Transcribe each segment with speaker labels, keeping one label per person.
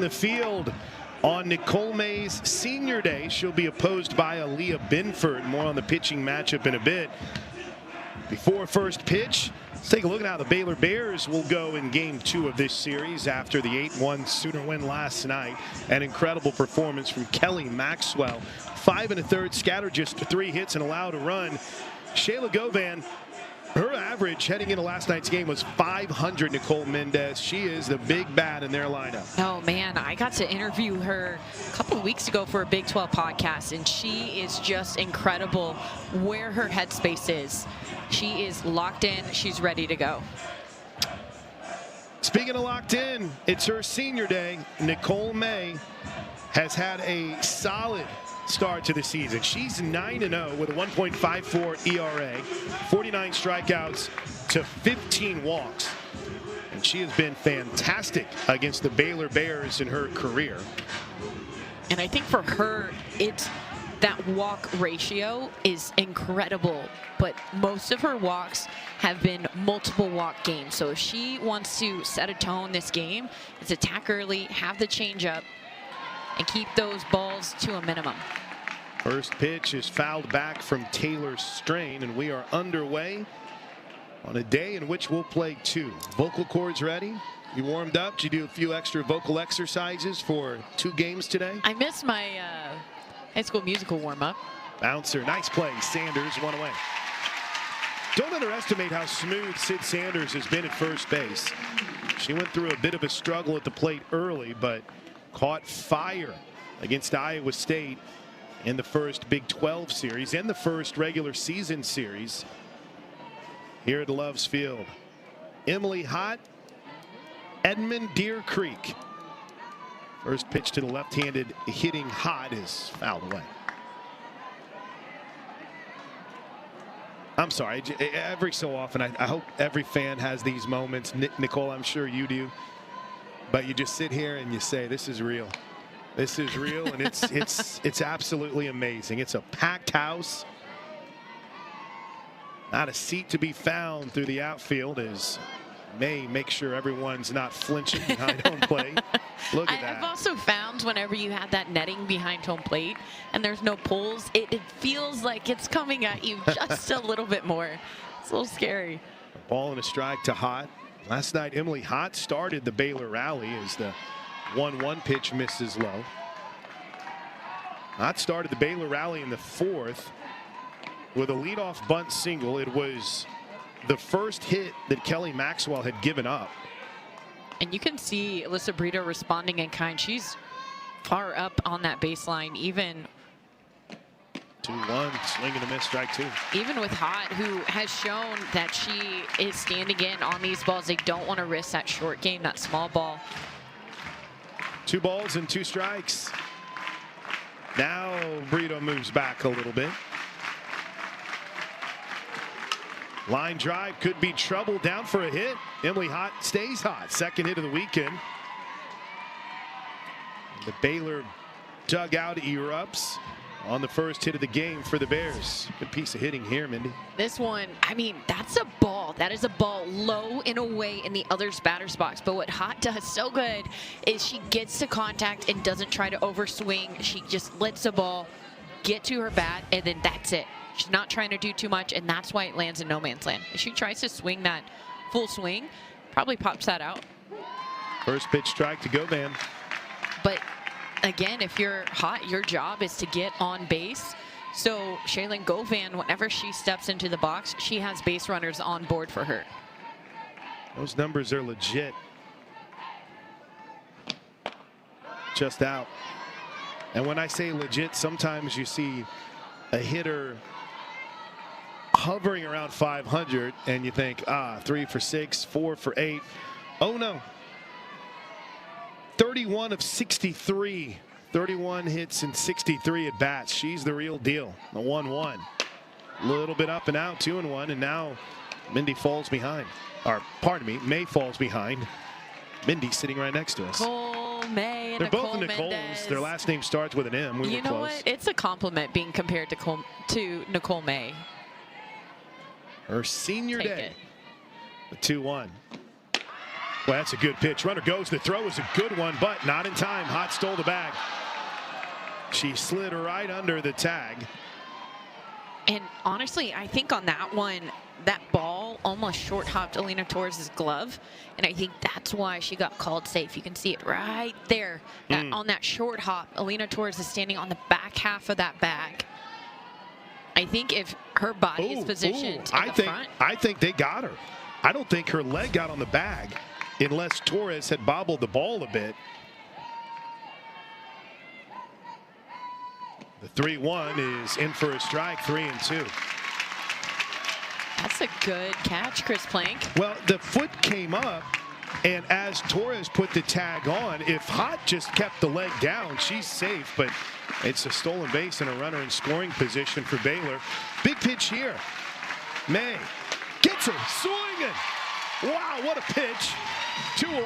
Speaker 1: The field on Nicole May's senior day. She'll be opposed by Aaliyah Binford. More on the pitching matchup in a bit. Before first pitch, let's take a look at how the Baylor Bears will go in game 2 of this series after the 8-1 Sooner win last night. An incredible performance from Kelly Maxwell. 5 1/3 scattered, just 3 hits and allowed a run. Shayla Govan, her average heading into last night's game was 500. Nicole Mendez, she is the big bat in their lineup.
Speaker 2: Oh man, I got to interview her a couple of weeks ago for a Big 12 podcast, and she is just incredible where her headspace is. She is locked in. She's ready to go.
Speaker 1: Speaking of locked in, it's her senior day. Nicole May has had a solid start to the season. She's 9-0 with a 1.54 ERA, 49 strikeouts to 15 walks. And she has been fantastic against the Baylor Bears in her career.
Speaker 2: And I think for her, that walk ratio is incredible, but most of her walks have been multiple walk games. So if she wants to set a tone this game, it's attack early, have the changeup, and keep those balls to a minimum.
Speaker 1: First pitch is fouled back from Taylor Strain, and we are underway on a day in which we'll play 2. Vocal cords ready? You warmed up? Did you do a few extra vocal exercises for 2 games today?
Speaker 2: I missed my high school musical warm-up.
Speaker 1: Bouncer, nice play. Sanders, 1 away. Don't underestimate how smooth Sid Sanders has been at first base. She went through a bit of a struggle at the plate early, but caught fire against Iowa State in the first Big 12 series and the first regular season series here at Loves Field. Emily Hott, Edmond Deer Creek. First pitch to the left-handed hitting Hott is fouled away. I'm sorry, every so often I hope every fan has these moments. Nicole, I'm sure you do, but you just sit here and you say, this is real. This is real, and it's absolutely amazing. It's a packed house. Not a seat to be found through the outfield as May make sure everyone's not flinching behind home plate. Look at that.
Speaker 2: I've also found whenever you have that netting behind home plate and there's no pulls, it feels like it's coming at you just a little bit more. It's a little scary.
Speaker 1: A ball and a strike to Hott. Last night, Emily Hott started the Baylor rally as the 1-1 pitch misses low. Hott started the Baylor rally in the 4th with a leadoff bunt single. It was the first hit that Kelly Maxwell had given up.
Speaker 2: And you can see Alyssa Brito responding in kind. She's far up on that baseline, even
Speaker 1: 2-1, swing and a miss, strike 2.
Speaker 2: Even with Hott, who has shown that she is standing in on these balls. They don't want to risk that short game, that small ball.
Speaker 1: 2 balls and 2 strikes. Now Brito moves back a little bit. Line drive could be trouble, down for a hit. Emily Hott stays hot. Second hit of the weekend. The Baylor dugout erupts on the first hit of the game for the Bears. Good piece of hitting here, Mindy.
Speaker 2: This one, I mean, that's a ball. That is a ball low and away in the other batter's box. But what Hott does so good is she gets to contact and doesn't try to overswing. She just lets the ball get to her bat, and then that's it. She's not trying to do too much, and that's why it lands in no man's land. If she tries to swing that full swing, probably pops that out.
Speaker 1: First pitch strike to Govan.
Speaker 2: But again, if you're Hott, your job is to get on base. So Shaylin Govan, whenever she steps into the box, she has base runners on board for her.
Speaker 1: Those numbers are legit. Just out. And when I say legit, sometimes you see a hitter hovering around 500 and you think, 3 for 6, 4 for 8. Oh no. 31 of 63. 31 hits and 63 at bats. She's the real deal. The 1-1. A little bit up and out, 2-1, and now Mindy falls behind. Or pardon me, May falls behind. Mindy sitting right next to us.
Speaker 2: Nicole May and
Speaker 1: They're both
Speaker 2: Nicole
Speaker 1: Nicoles.
Speaker 2: Mendez.
Speaker 1: Their last name starts with an M. We
Speaker 2: you
Speaker 1: were
Speaker 2: know
Speaker 1: close.
Speaker 2: what? It's a compliment being compared to Nicole May.
Speaker 1: Her senior
Speaker 2: Take
Speaker 1: day.
Speaker 2: it.
Speaker 1: The 2-1. Well, that's a good pitch. Runner goes. The throw is a good one, but not in time. Hott stole the bag. She slid right under the tag.
Speaker 2: And honestly, I think on that one, that ball almost short hopped Alina Torres' glove. And I think that's why she got called safe. You can see it right there. On that short hop, Alina Torres is standing on the back half of that bag. I think if her body is positioned in the front.
Speaker 1: I think they got her. I don't think her leg got on the bag unless Torres had bobbled the ball a bit. The 3-1 is in for a strike, 3-2.
Speaker 2: That's a good catch, Chris Plank.
Speaker 1: Well, the foot came up, and as Torres put the tag on, if Hott just kept the leg down, she's safe, but it's a stolen base and a runner in scoring position for Baylor. Big pitch here. May gets her, swinging. Wow, what a pitch. 2 away.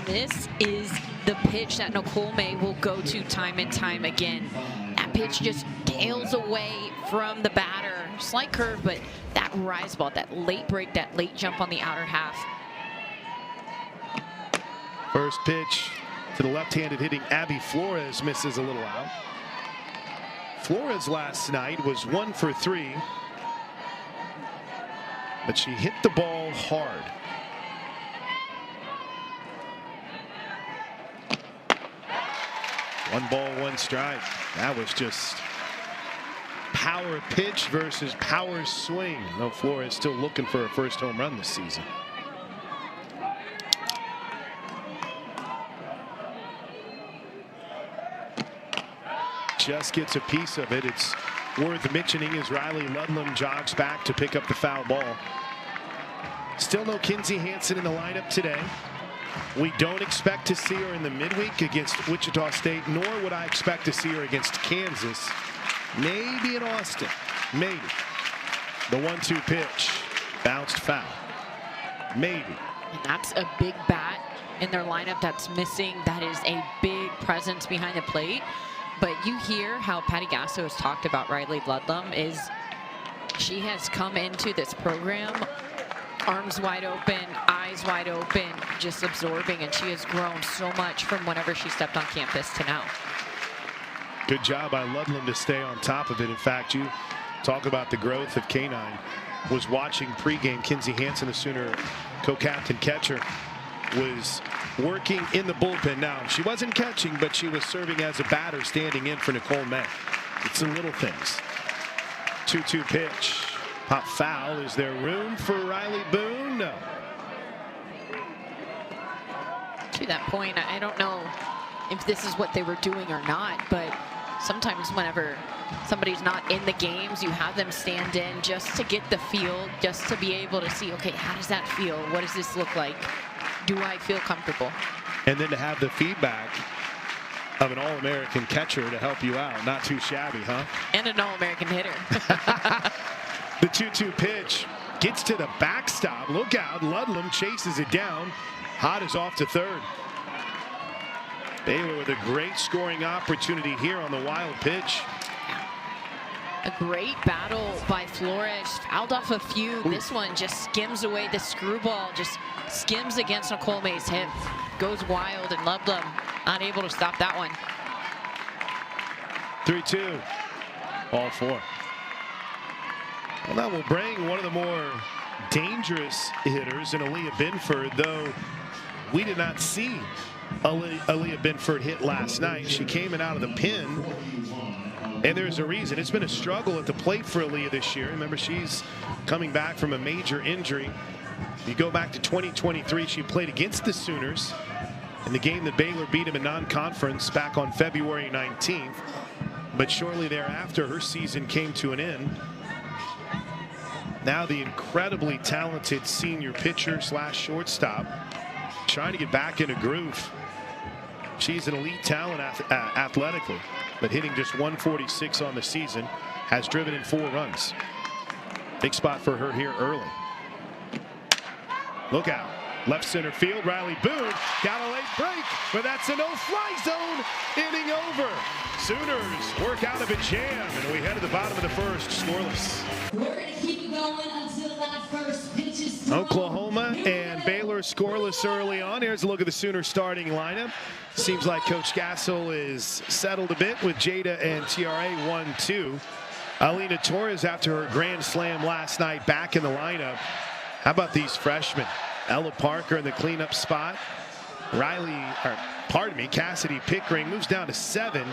Speaker 2: This is the pitch that Nicole May will go to time and time again. That pitch just tails away from the batter. Slight curve, but that rise ball, that late break, that late jump on the outer half.
Speaker 1: First pitch to the left-handed hitting Abby Flores misses a little out. Flores last night was 1 for 3, but she hit the ball hard. One ball, one strike. That was just power pitch versus power swing. No, Flores still looking for a first home run this season. Just gets a piece of it. It's worth mentioning as Riley Ludlam jogs back to pick up the foul ball. Still no Kinsey Hansen in the lineup today. We don't expect to see her in the midweek against Wichita State, nor would I expect to see her against Kansas. Maybe in Austin. Maybe. The 1-2 pitch. Bounced foul. Maybe.
Speaker 2: And that's a big bat in their lineup that's missing. That is a big presence behind the plate. But you hear how Patty Gasso has talked about Riley Ludlam. Is she has come into this program arms wide open, eyes wide open, just absorbing, and she has grown so much from whenever she stepped on campus to now.
Speaker 1: Good job by Ludlam to stay on top of it. In fact, you talk about the growth of K9. Was watching pregame. Kinsey Hansen, the Sooner co-captain catcher, was working in the bullpen. Now, she wasn't catching, but she was serving as a batter, standing in for Nicole May. It's the little things. 2-2 pitch. Pop foul. Is there room for Riley Boone? No.
Speaker 2: To that point, I don't know if this is what they were doing or not, but sometimes whenever somebody's not in the games, you have them stand in just to get the feel, just to be able to see, okay, how does that feel? What does this look like? Do I feel comfortable?
Speaker 1: And then to have the feedback of an All-American catcher to help you out. Not too shabby, huh?
Speaker 2: And an All-American hitter.
Speaker 1: The 2-2 pitch gets to the backstop. Look out. Ludlam chases it down. Hott is off to third. Baylor with a great scoring opportunity here on the wild pitch.
Speaker 2: A great battle by Flores. Fouled off a few. Ooh. This one just skims away. The screwball just skims against Nicole May's hip. Goes wild, and Ludlam not able to stop that one.
Speaker 1: 3-2. All 4. Well, that will bring one of the more dangerous hitters in Aaliyah Binford, though we did not see Aaliyah Binford hit last night. She came in out of the pin, and there's a reason. It's been a struggle at the plate for Aaliyah this year. Remember, she's coming back from a major injury. You go back to 2023, she played against the Sooners in the game that Baylor beat them in non-conference back on February 19th. But shortly thereafter, her season came to an end. Now the incredibly talented senior pitcher / shortstop trying to get back in a groove. She's an elite talent athletically, but hitting just 146 on the season, has driven in 4 runs. Big spot for her here early. Look out. Left center field, Riley Boone got a late break, but that's a no-fly zone. Inning over. Sooners work out of a jam, and we head to the bottom of the first, scoreless.
Speaker 3: We're going to keep it going until that first pitch is thrown.
Speaker 1: Oklahoma and Baylor scoreless early on. Here's a look at the Sooners starting lineup. Seems like Coach Gassel is settled a bit with Jada and TRA 1-2. Alina Torres, after her grand slam last night, back in the lineup. How about these freshmen? Ella Parker in the cleanup spot. Cassidy Pickering moves down to 7.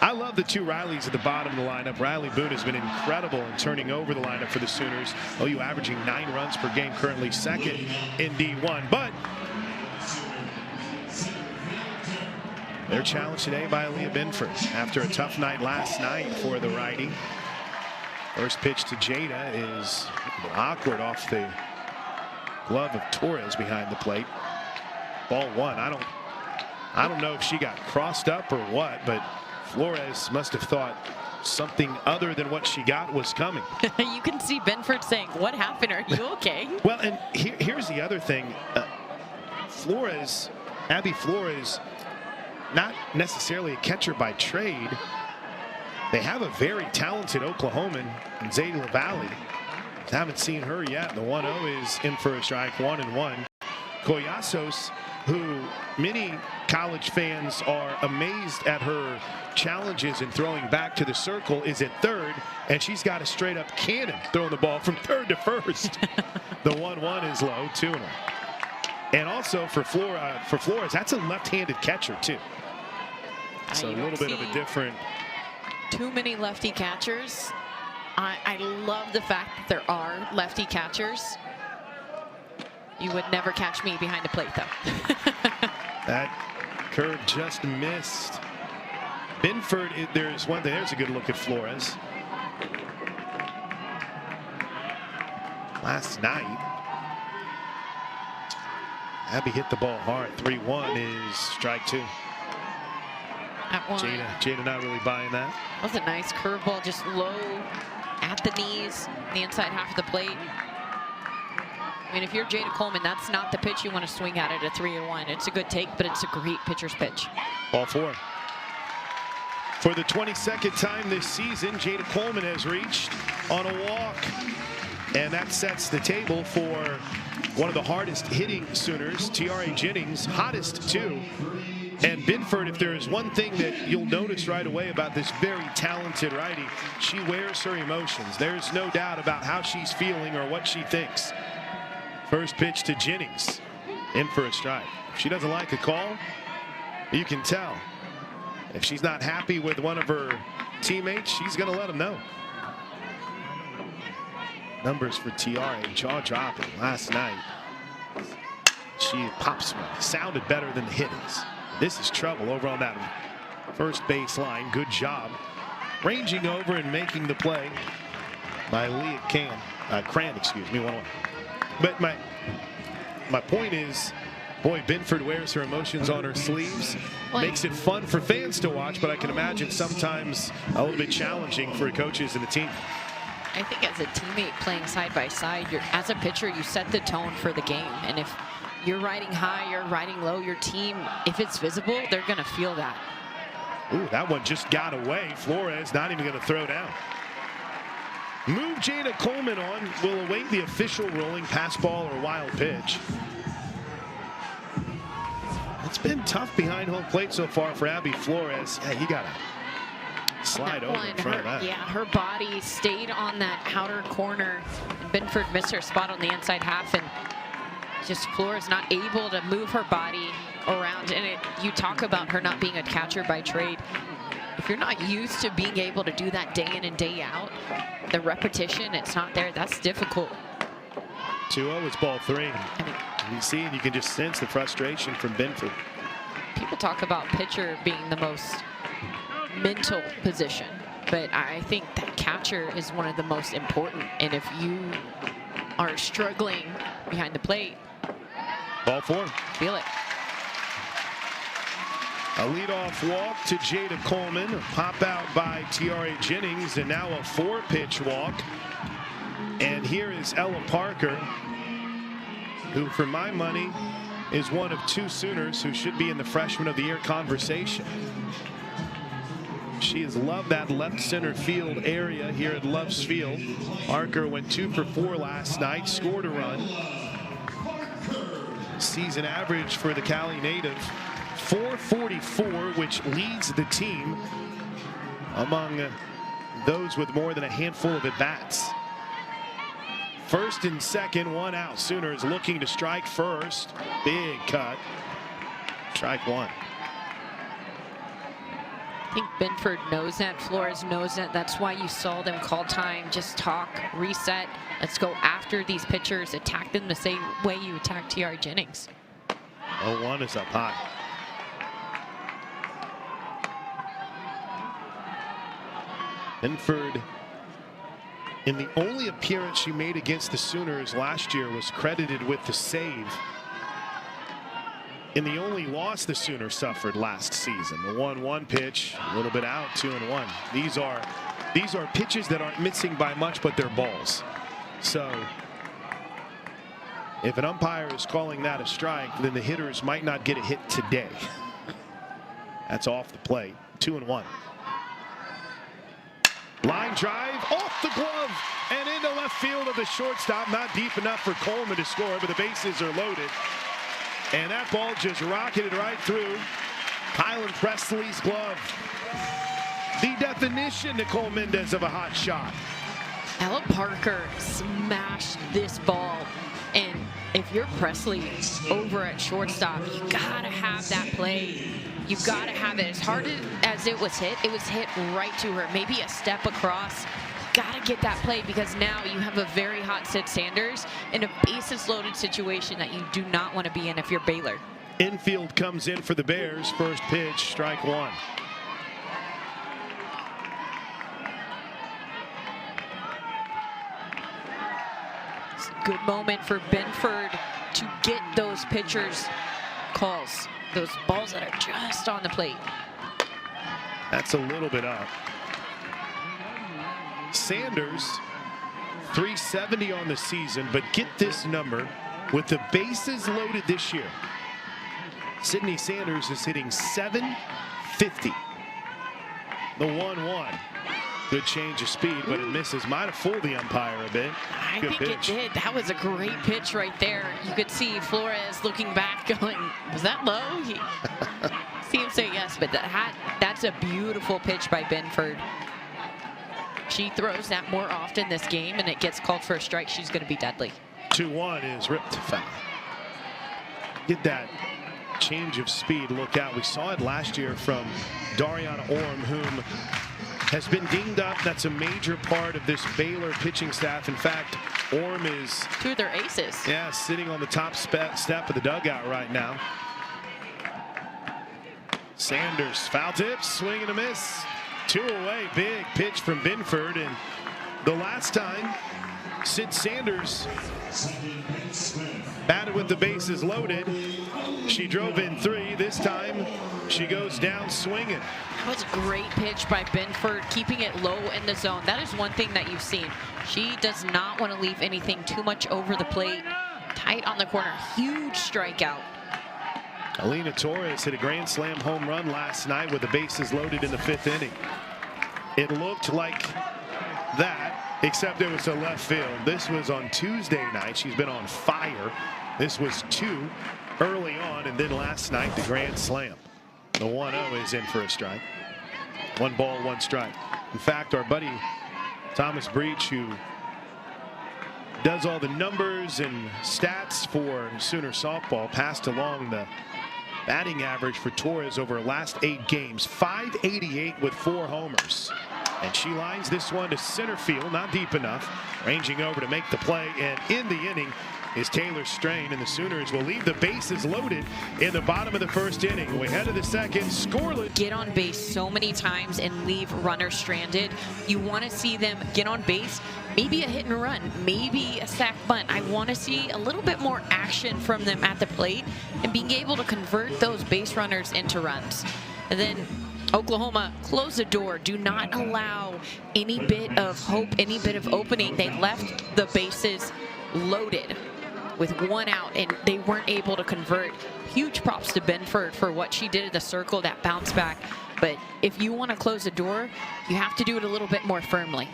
Speaker 1: I love the two Rileys at the bottom of the lineup. Riley Boone has been incredible in turning over the lineup for the Sooners. OU averaging 9 runs per game, currently second in D1. But they're challenged today by Leah Binford after a tough night last night for the righty. First pitch to Jada is awkward off the glove of Torres behind the plate. Ball 1. I don't know if she got crossed up or what, but Flores must have thought something other than what she got was coming.
Speaker 2: You can see Benford saying, "What happened? Are you okay?"
Speaker 1: Well, and here's the other thing. Abby Flores, not necessarily a catcher by trade. They have a very talented Oklahoman in Zadie LaValle. Haven't seen her yet. The 1-0 is in for a strike, 1-1. Collasos, who many college fans are amazed at her challenges in throwing back to the circle, is at third, and she's got a straight up cannon throwing the ball from third to first. The 1-1 is low, 2-0. And also for Flores, that's a left-handed catcher too. So a little bit of a different.
Speaker 2: Too many lefty catchers. I love the fact that there are lefty catchers. You would never catch me behind the plate, though.
Speaker 1: That curve just missed. Binford, there's one there. There's a good look at Flores. Last night, Abby hit the ball hard. 3-1 is strike 2. Jada not really buying that.
Speaker 2: That was a nice curveball, just low at the knees, the inside half of the plate. I mean, if you're Jada Coleman, that's not the pitch you want to swing at a 3-1. It's a good take, but it's a great pitcher's pitch.
Speaker 1: Ball 4. For the 22nd time this season, Jada Coleman has reached on a walk. And that sets the table for one of the hardest hitting Sooners, TRA Jennings, hottest too. And Binford, if there is one thing that you'll notice right away about this very talented righty, she wears her emotions. There's no doubt about how she's feeling or what she thinks. First pitch to Jennings, in for a strike. If she doesn't like a call, you can tell. If she's not happy with one of her teammates, she's going to let them know. Numbers for TRA, jaw-dropping last night. She pops one. Sounded better than the hit is. This is trouble over on that first base line. Good job. Ranging over and making the play by Leah Cran, excuse me, 1-1. But my point is, boy, Binford wears her emotions on her sleeves. Makes it fun for fans to watch, but I can imagine sometimes a little bit challenging for coaches and the team.
Speaker 2: I think as a teammate playing side by side, as a pitcher, you set the tone for the game. And if you're riding high, you're riding low, your team, if it's visible, they're going to feel that.
Speaker 1: Ooh, that one just got away. Flores not even going to throw down. Move Jada Coleman on. Will await the official ruling, pass ball or wild pitch. It's been tough behind home plate so far for Abby Flores. Yeah, you got to slide over in front of that.
Speaker 2: Yeah, her body stayed on that outer corner. And Binford missed her spot on the inside half, and just Flores not able to move her body around. And you talk about her not being a catcher by trade. If you're not used to being able to do that day in and day out, the repetition, it's not there. That's difficult.
Speaker 1: 2-0 is ball 3. You see, and you can just sense the frustration from Binford.
Speaker 2: People talk about pitcher being the most mental position, but I think that catcher is one of the most important. And if you are struggling behind the plate,
Speaker 1: ball 4.
Speaker 2: Feel it.
Speaker 1: A leadoff walk to Jada Coleman, a pop out by TRA Jennings, and now a 4-pitch walk. And here is Ella Parker. who for my money is one of two Sooners who should be in the Freshman of the Year conversation. She has loved that left center field area here at Love's Field. Parker went 2 for 4 last night, scored a run. Season average for the Cali native, 444, which leads the team among those with more than a handful of at-bats. First and second, 1 out. Sooners looking to strike first. Big cut. Strike 1.
Speaker 2: I think Binford knows that. Flores knows that. That's why you saw them call time, just talk, reset. Let's go after these pitchers, attack them the same way you attack T.R. Jennings.
Speaker 1: 0-1 is up high. Binford, in the only appearance she made against the Sooners last year, was credited with the save. In the only loss the Sooners suffered last season, the 1-1 pitch, a little bit out, 2-1. These are pitches that aren't missing by much, but they're balls. So if an umpire is calling that a strike, then the hitters might not get a hit today. That's off the plate. 2-1. Line drive off the glove and into left field of the shortstop. Not deep enough for Coleman to score, but the bases are loaded. And that ball just rocketed right through Kylan Presley's glove. The definition, Nicole Mendez, of a hot shot.
Speaker 2: Ella Parker smashed this ball. And if you're Presley over at shortstop, you gotta have that play. You gotta have it. As hard as it was hit right to her. Maybe a step across. Gotta get that play, because now you have a very hot Sid Sanders in a bases loaded situation that you do not want to be in if you're Baylor.
Speaker 1: Infield comes in for the Bears. First pitch, strike 1.
Speaker 2: It's a good moment for Binford to get those pitchers calls, those balls that are just on the plate.
Speaker 1: That's a little bit up. Sanders, 370 on the season, but get this number, with the bases loaded this year, Sydney Sanders is hitting .750. The 1-1. Good change of speed, but it misses. Might have fooled the umpire a bit.
Speaker 2: I
Speaker 1: Good
Speaker 2: think
Speaker 1: pitch.
Speaker 2: it did. That was a great pitch right there. You could see Flores looking back going, was that low? He see him say yes, but that's a beautiful pitch by Binford. She throws that more often this game, and it gets called for a strike. She's going to be deadly.
Speaker 1: 2-1 is ripped foul. Get that change of speed. Look out. We saw it last year from Dariana Orm, whom has been dinged up. That's a major part of this Baylor pitching staff. In fact, Orm is
Speaker 2: 2 of their aces.
Speaker 1: Yeah, sitting on the top step of the dugout right now. Sanders, foul tip, swing and a miss. 2 away. Big pitch from Binford. And the last time Sid Sanders batted with the bases loaded, she drove in 3. This time she goes down swinging.
Speaker 2: That was a great pitch by Binford, keeping it low in the zone. That is one thing that you've seen. She does not want to leave anything too much over the plate. Tight on the corner. Huge strikeout.
Speaker 1: Alina Torres hit a grand slam home run last night with the bases loaded in the 5th inning. It looked like that, except it was to left field. This was on Tuesday night. She's been on fire. This was 2 early on, and then last night the grand slam. The 1-0 is in for a strike. 1 ball, 1 strike. In fact, our buddy Thomas Breach, who does all the numbers and stats for Sooner softball, passed along the batting average for Torres over her last 8 games. .588 with 4 homers. And she lines this one to center field, not deep enough. Ranging over to make the play, and in the inning is Taylor Strain, and the Sooners will leave the bases loaded in the bottom of the 1st inning. We head to the 2nd, scoreless.
Speaker 2: Get on base so many times and leave runners stranded. You want to see them get on base, maybe a hit and run, maybe a sac bunt. I want to see a little bit more action from them at the plate and being able to convert those base runners into runs. And then Oklahoma, close the door. Do not allow any bit of hope, any bit of opening. They left the bases loaded. with 1 out, and they weren't able to convert. Huge props to Binford for what she did in the circle, that bounce back. But if you want to close the door, you have to do it a little bit more firmly.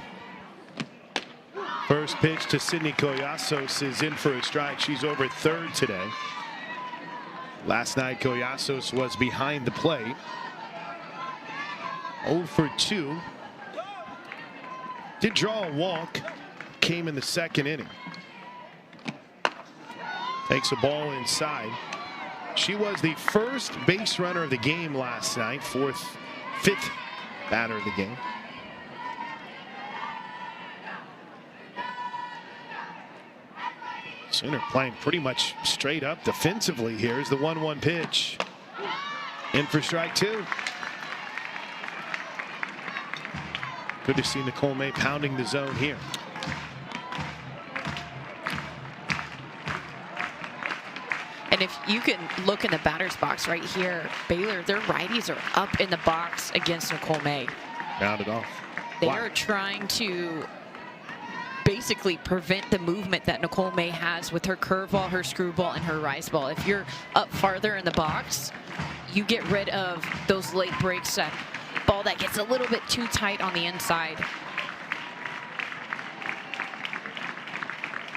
Speaker 1: First pitch to Sydney Collasos is in for a strike. She's over third today. Last night, Collasos was behind the plate. 0 for 2. Did draw a walk. Came in the second inning. Takes a ball inside. She was the first base runner of the game last night. Fifth batter of the game. Sooner playing pretty much straight up defensively here. Is the 1-1 pitch. In for strike 2. Good to see Nicole May pounding the zone here.
Speaker 2: And if you can look in the batter's box right here, Baylor, their righties are up in the box against Nicole May.
Speaker 1: Rounded off.
Speaker 2: They
Speaker 1: Wow.
Speaker 2: are trying to basically prevent the movement that Nicole May has with her curveball, her screwball, and her rise ball. If you're up farther in the box, you get rid of those late breaks, that ball that gets a little bit too tight on the inside.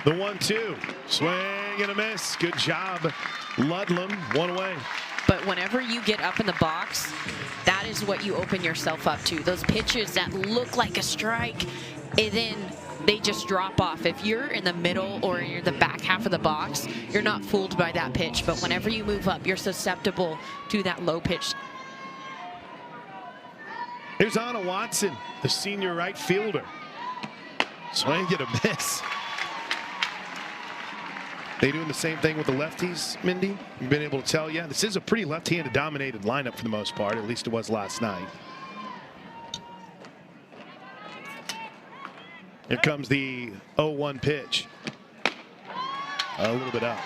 Speaker 1: The 1-2. Swing and a miss. Good job, Ludlam. One away.
Speaker 2: But whenever you get up in the box, that is what you open yourself up to. Those pitches that look like a strike, and then they just drop off. If you're in the middle or you're the back half of the box, you're not fooled by that pitch. But whenever you move up, you're susceptible to that low pitch.
Speaker 1: Here's Anna Watson, the senior right fielder. Swing and a miss. They doing the same thing with the lefties, Mindy? You've been able to tell? Yeah, this is a pretty left-handed dominated lineup for the most part. At least it was last night. Here comes the 0-1 pitch. A little bit up.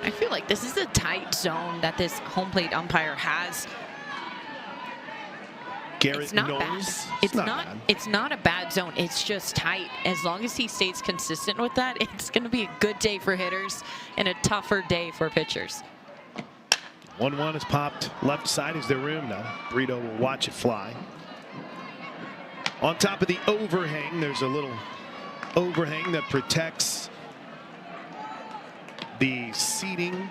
Speaker 2: I feel like this is a tight zone that this home plate umpire has.
Speaker 1: Garrett
Speaker 2: It's not
Speaker 1: Knowles.
Speaker 2: bad. It's not a bad zone. It's just tight. As long as he stays consistent with that, it's going to be a good day for hitters and a tougher day for pitchers.
Speaker 1: 1-1 is popped left side. Is there room? No. Brito will watch it fly. On top of the overhang, there's a little overhang that protects the seating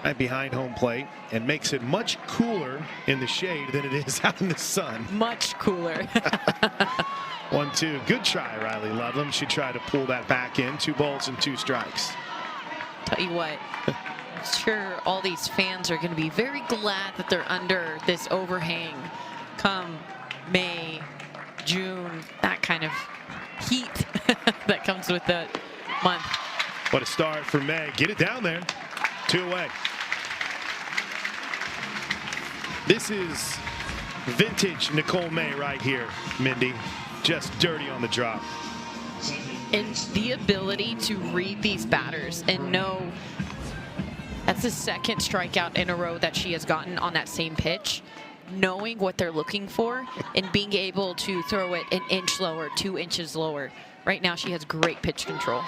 Speaker 1: right behind home plate and makes it much cooler in the shade than it is out in the sun.
Speaker 2: Much cooler.
Speaker 1: 1-2. Good try, Riley Ludlam. She tried to pull that back in. 2 balls and 2 strikes.
Speaker 2: Tell you what, I'm sure all these fans are going to be very glad that they're under this overhang come May, June, that kind of heat that comes with the month.
Speaker 1: What a start for May. Get it down there. 2 away. This is vintage Nicole May right here, Mindy. Just dirty on the drop.
Speaker 2: And the ability to read these batters and know that's the second strikeout in a row that she has gotten on that same pitch. Knowing what they're looking for and being able to throw it an inch lower, 2 inches lower. Right now she has great pitch control.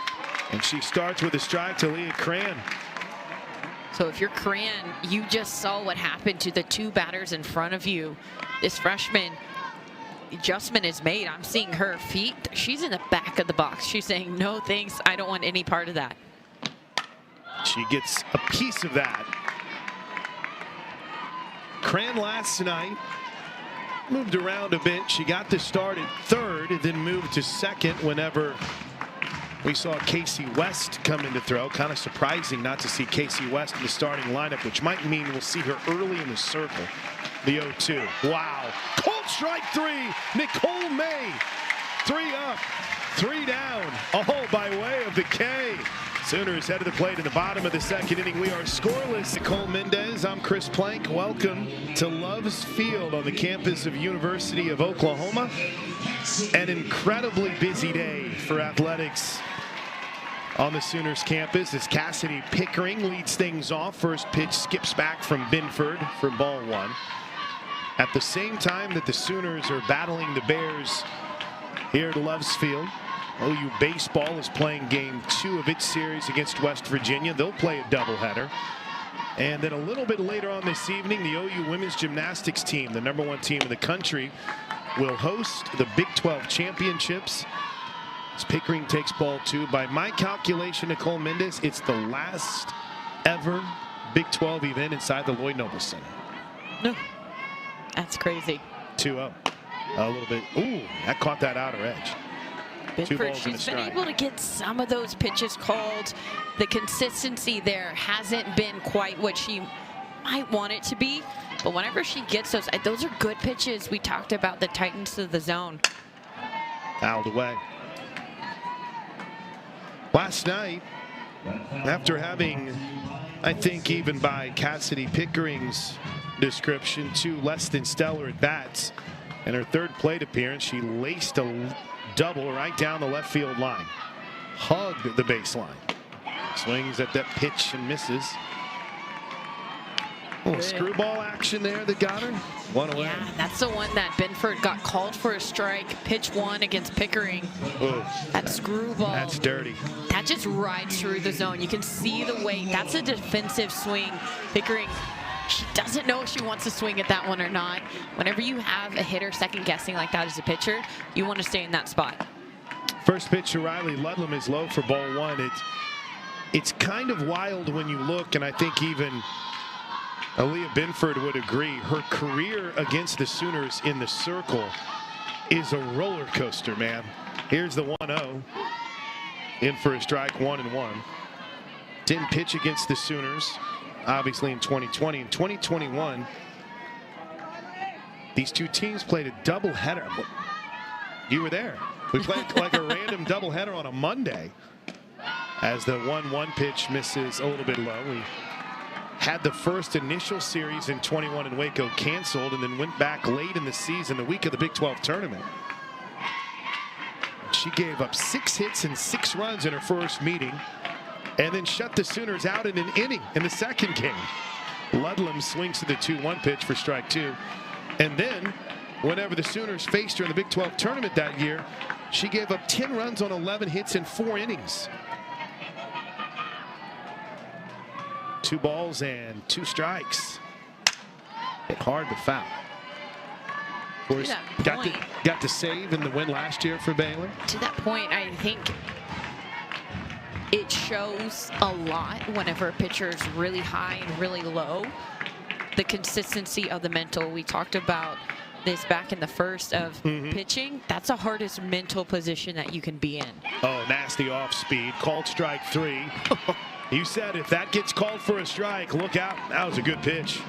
Speaker 1: And she starts with a strike to Leah Cran.
Speaker 2: So if you're Cran, you just saw what happened to the 2 batters in front of you. This freshman adjustment is made. I'm seeing her feet. She's in the back of the box. She's saying, no thanks, I don't want any part of that.
Speaker 1: She gets a piece of that. Cran last night moved around a bit. She got the start at third and then moved to second whenever we saw Casey West come in to throw. Kind of surprising not to see Casey West in the starting lineup, which might mean we'll see her early in the circle. The 0-2. Wow. Cold strike 3. Nicole May. 3 up, 3 down, all by way of the K. Sooners head to the plate in the bottom of the second inning. We are scoreless. Nicole Mendez, I'm Chris Plank. Welcome to Love's Field on the campus of University of Oklahoma. An incredibly busy day for athletics on the Sooners campus as Cassidy Pickering leads things off. First pitch skips back from Binford for ball 1. At the same time that the Sooners are battling the Bears here at Love's Field. OU baseball is playing game 2 of its series against West Virginia. They'll play a doubleheader. And then a little bit later on this evening, the OU women's gymnastics team, the #1 team in the country, will host the Big 12 championships. As Pickering takes ball 2. By my calculation, Nicole Mendes, it's the last ever Big 12 event inside the Lloyd Noble Center.
Speaker 2: No, that's crazy.
Speaker 1: 2-0. A little bit. Ooh, that caught that outer edge.
Speaker 2: Binford, she's been able to get some of those pitches called. The consistency there hasn't been quite what she might want it to be. But whenever she gets those are good pitches. We talked about the tightness of the zone.
Speaker 1: Fouled away. Last night, after having, I think even by Cassidy Pickering's description, 2 less than stellar at bats, in her 3rd plate appearance, she laced a double right down the left field line. Hugged the baseline. Swings at that pitch and misses. Oh, screwball action there that got her. 1 away.
Speaker 2: Yeah, that's the one that Binford got called for a strike. Pitch 1 against Pickering.
Speaker 1: Oh,
Speaker 2: that screwball.
Speaker 1: That's dirty.
Speaker 2: That just rides through the zone. You can see the weight. That's a defensive swing. Pickering, she doesn't know if she wants to swing at that one or not. Whenever you have a hitter second guessing like that as a pitcher, you want to stay in that spot.
Speaker 1: First pitch to Riley Ludlam is low for ball 1. It's kind of wild when you look, and I think even Aaliyah Binford would agree. Her career against the Sooners in the circle is a roller coaster, man. Here's the 1-0. In for a strike, 1-1. Didn't pitch against the Sooners, obviously, in 2020. In 2021, these 2 teams played a doubleheader. You were there. We played like a random doubleheader on a Monday. As the 1-1 pitch misses a little bit low. We had the first initial series in 21 in Waco canceled and then went back late in the season, the week of the Big 12 tournament. She gave up 6 hits and 6 runs in her first meeting and then shut the Sooners out in an inning in the second game. Ludlam swings to the 2-1 pitch for strike 2. And then whenever the Sooners faced her in the Big 12 tournament that year, she gave up 10 runs on 11 hits in 4 innings. 2 balls and 2 strikes. Hit hard but foul. Of course, got the save in the win last year for Baylor.
Speaker 2: To that point, I think it shows a lot whenever a pitcher is really high and really low. The consistency of the mental. We talked about this back in the first of pitching. That's the hardest mental position that you can be in.
Speaker 1: Oh, nasty off speed. Called strike 3. You said if that gets called for a strike, look out. That was a good pitch.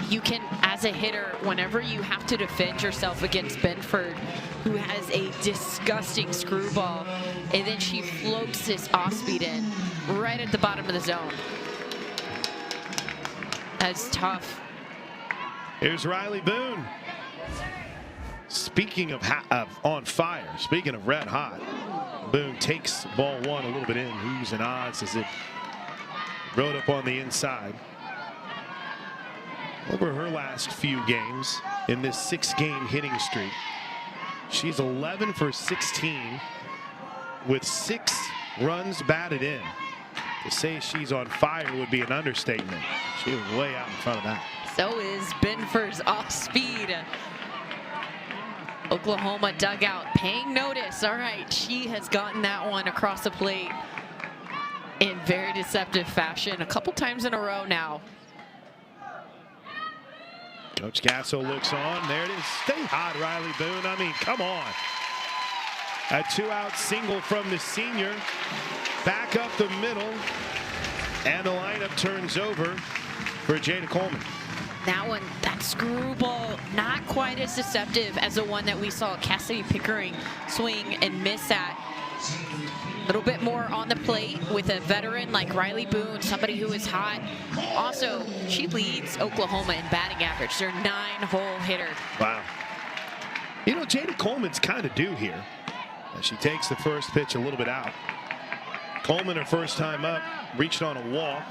Speaker 2: You can, as a hitter, whenever you have to defend yourself against Binford, who has a disgusting screwball, and then she floats this off speed in right at the bottom of the zone. That's tough.
Speaker 1: Here's Riley Boone. Speaking of on fire, speaking of red hot, Boone takes ball 1 a little bit in. Who's and odds as it rode up on the inside. Over her last few games in this 6-game hitting streak, she's 11 for 16 with 6 runs batted in. To say she's on fire would be an understatement. She was way out in front of that.
Speaker 2: So is Binford's off speed. Oklahoma dugout paying notice. All right, she has gotten that one across the plate in very deceptive fashion a couple times in a row now.
Speaker 1: Coach Gasso looks on. There it is. Stay hot, Riley Boone. I mean, come on. A 2-out single from the senior. Back up the middle. And the lineup turns over for Jada Coleman.
Speaker 2: That one, that screwball, not quite as deceptive as the one that we saw Cassidy Pickering swing and miss at. A little bit more on the plate with a veteran like Riley Boone, somebody who is hot. Also, she leads Oklahoma in batting average. They're 9-hole hitter.
Speaker 1: Wow. You know, Jada Coleman's kind of due here. As she takes the first pitch a little bit out. Coleman, her first time up, reached on a walk.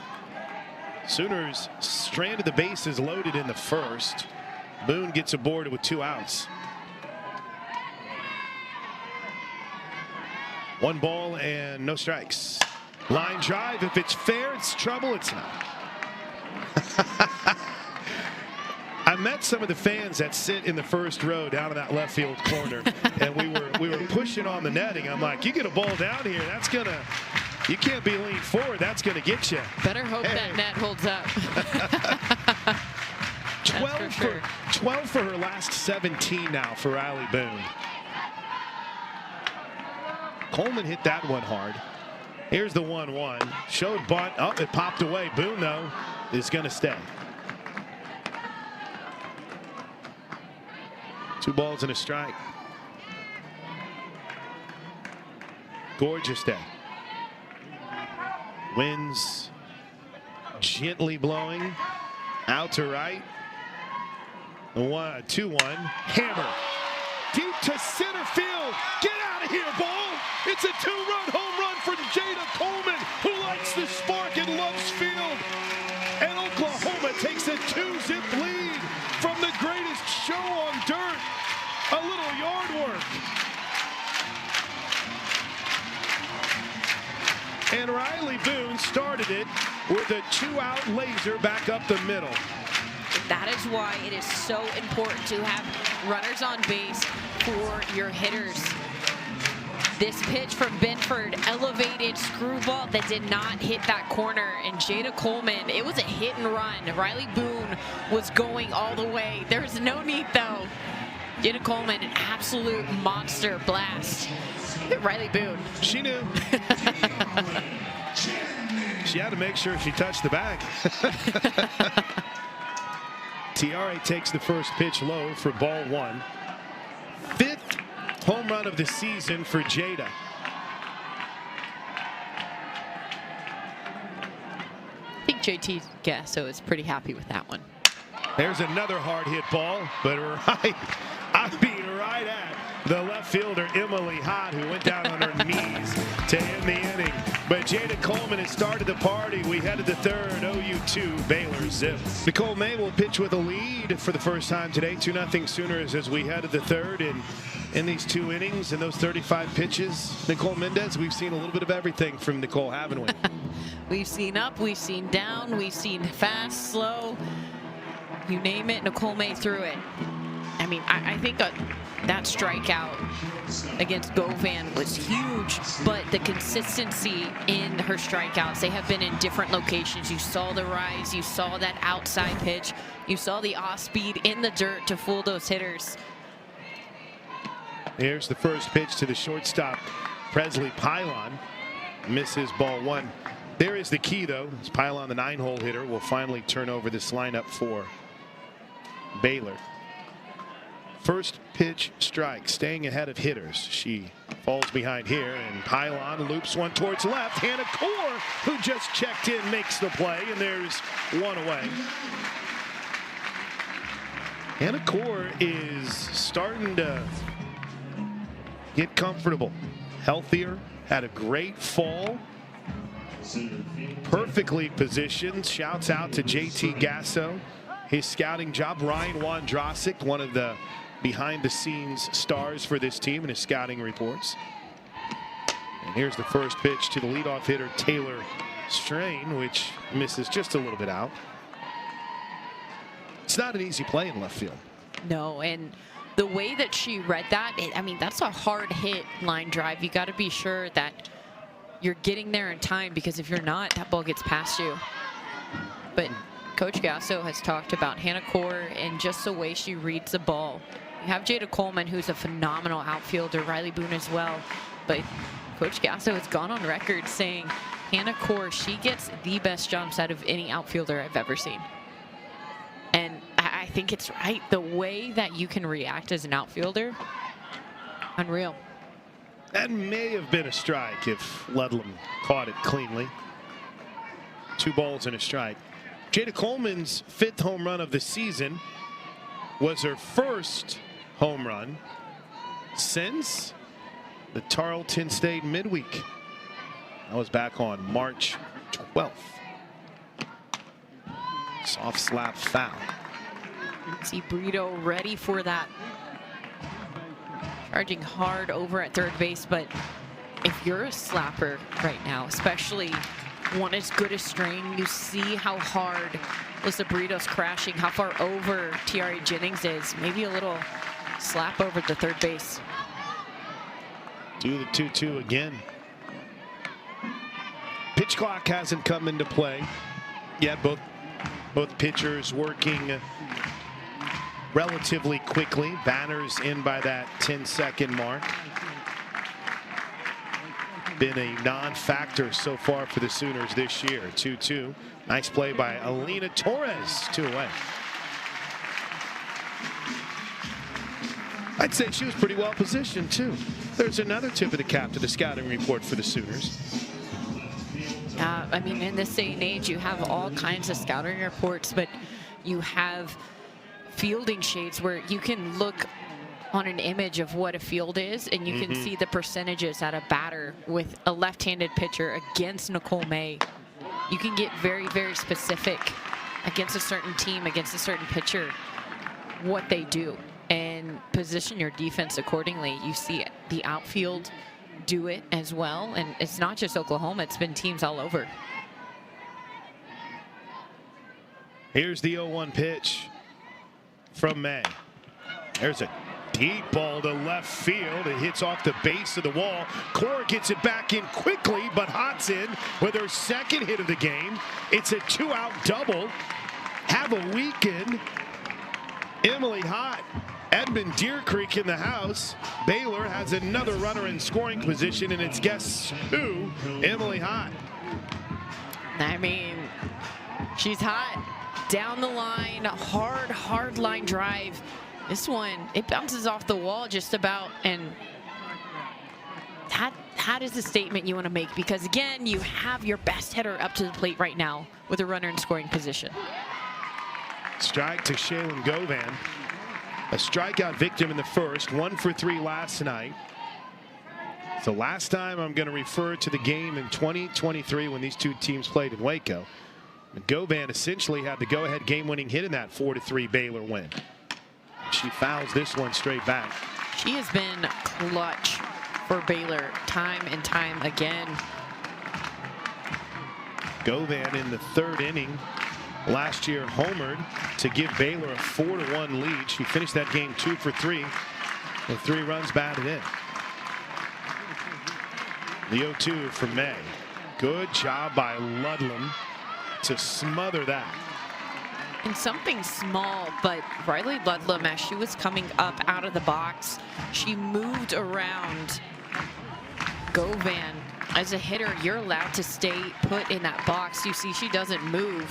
Speaker 1: Sooners stranded the bases loaded in the first. Boone gets aboard with 2 outs. 1 ball and no strikes. Line drive. If it's fair, it's trouble. It's not. I met some of the fans that sit in the first row down in that left field corner, and we were pushing on the netting. I'm like, you get a ball down here, you can't be leaned forward. That's gonna get you.
Speaker 2: Better hope that net holds up.
Speaker 1: 12 for her last 17 now for Riley Boone. Coleman hit that one hard. Here's the 1-1. Showed bunt. Oh, it popped away. Boone, though, is going to stay. 2 balls and a strike. Gorgeous day. Winds gently blowing. Out to right. 2-1. Hammer. Deep to center field. Get out of here, ball. It's a 2-run home run for Jada Coleman, who likes the spark and loves field. And Oklahoma takes a 2-zip lead from the greatest show on dirt. A little yard work. And Riley Boone started it with a 2-out laser back up the middle.
Speaker 2: That is why it is so important to have runners on base for your hitters. This pitch from Binford, elevated screwball that did not hit that corner. And Jada Coleman, it was a hit and run. Riley Boone was going all the way. There's no need, though. Jada Coleman, an absolute monster blast. Riley Boone.
Speaker 1: She knew. She had to make sure she touched the bag. Tiare takes the first pitch low for ball 1. 5th home run of the season for Jada.
Speaker 2: I think JT Gasso is pretty happy with that one.
Speaker 1: There's another hard hit ball, but right at the left fielder, Emily Hott, who went down on her knees to end the inning. But Jada Coleman has started the party. We headed to third, OU 2, Baylor 0. Nicole May will pitch with a lead for the first time today. 2-0 Sooners as we head to the third. And in these 2 innings and those 35 pitches, Nicole Mendez, we've seen a little bit of everything from Nicole, haven't we?
Speaker 2: We've seen up, we've seen down, we've seen fast, slow. You name it, Nicole May threw it. I mean, I think that strikeout against Govan was huge, but the consistency in her strikeouts, they have been in different locations. You saw the rise, you saw that outside pitch, you saw the off speed in the dirt to fool those hitters.
Speaker 1: Here's the first pitch to the shortstop, Presley Pylon. Misses ball 1. There is the key, though. As Pylon, the 9-hole hitter, will finally turn over this lineup for Baylor. First pitch strike, staying ahead of hitters. She falls behind here, and Pylon loops one towards left. Hannah Core, who just checked in, makes the play, and there's 1 away. Hannah Core is starting to get comfortable, healthier, had a great fall. Perfectly positioned. Shouts out to JT Gasso. His scouting job. Ryan Wondrosik, one of the behind-the-scenes stars for this team in his scouting reports. And here's the first pitch to the leadoff hitter, Taylor Strain, which misses just a little bit out. It's not an easy play in left field.
Speaker 2: No, and the way that she read that, I mean, that's a hard hit line drive. You got to be sure that you're getting there in time, because if you're not, that ball gets past you. But Coach Gasso has talked about Hannah Core and just the way she reads the ball. You have Jada Coleman, who's a phenomenal outfielder, Riley Boone as well. But Coach Gasso has gone on record saying Hannah Core, she gets the best jumps out of any outfielder I've ever seen. And I think it's right. The way that you can react as an outfielder, unreal.
Speaker 1: That may have been a strike if Ludlam caught it cleanly. 2 balls and a strike. Jada Coleman's 5th home run of the season was her first home run since the Tarleton State midweek. That was back on March 12th. Soft slap foul.
Speaker 2: See Brito ready for that. Charging hard over at third base, but if you're a slapper right now, especially one as good as Strain, you see how hard Alyssa Burrito's crashing, how far over Tiare Jennings is. Maybe a little slap over the third base.
Speaker 1: Do the 2-2 again. Pitch clock hasn't come into play yet. Both pitchers working relatively quickly. Banners in by that 10-second mark. Been a non-factor so far for the Sooners this year. 2-2. Nice play by Alina Torres. 2 away. I'd say she was pretty well positioned too. There's another tip of the cap to the scouting report for the Sooners.
Speaker 2: I mean, in this day and age, you have all kinds of scouting reports, but you have fielding shades where you can look on an image of what a field is, and you can see the percentages at a batter with a left-handed pitcher against Nicole May. You can get very, very specific against a certain team, against a certain pitcher, what they do, and position your defense accordingly. You see the outfield do it as well, and it's not just Oklahoma, it's been teams all over.
Speaker 1: Here's the 0-1 pitch from May. There's a deep ball to left field. It hits off the base of the wall. Core gets it back in quickly, but Hott's in with her second hit of the game. It's a 2-out double. Have a weekend. Emily Hott, Edmund Deer Creek in the house. Baylor has another runner in scoring position, and it's guess who? Emily Hott.
Speaker 2: I mean, she's hot. Down the line, hard line drive. This one, it bounces off the wall just about, and that is a statement you want to make, because again, you have your best hitter up to the plate right now with a runner in scoring position.
Speaker 1: Strike to Shaylin Govan. A strikeout victim in the first, 1 for 3 last night. So last time I'm going to refer to the game in 2023 when these two teams played in Waco. And Govan essentially had the go-ahead game-winning hit in that 4-3 Baylor win. She fouls this one straight back.
Speaker 2: She has been clutch for Baylor time and time again.
Speaker 1: Govan in the 3rd inning last year homered to give Baylor a 4-1 lead. She finished that game 2 for 3 with 3 runs batted in. The 0-2 from May. Good job by Ludlam to smother that.
Speaker 2: And something small, but Riley Ludlam, as she was coming up out of the box, she moved around Govan. As a hitter, you're allowed to stay put in that box. You see she doesn't move.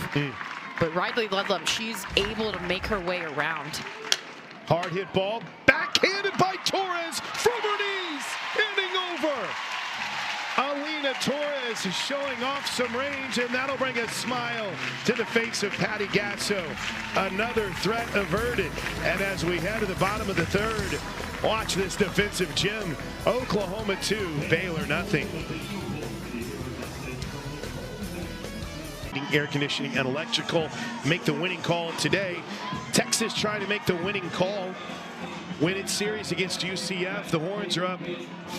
Speaker 2: But Riley Ludlam, she's able to make her way around.
Speaker 1: Hard hit ball, backhanded by Torres from her knees, inning over. Alina Torres is showing off some range, and that'll bring a smile to the face of Patty Gasso. Another threat averted. And as we head to the bottom of the 3rd, watch this defensive gem. Oklahoma 2, Baylor nothing. Air conditioning and electrical make the winning call today. Texas trying to make the winning call. Win its series against UCF. The Horns are up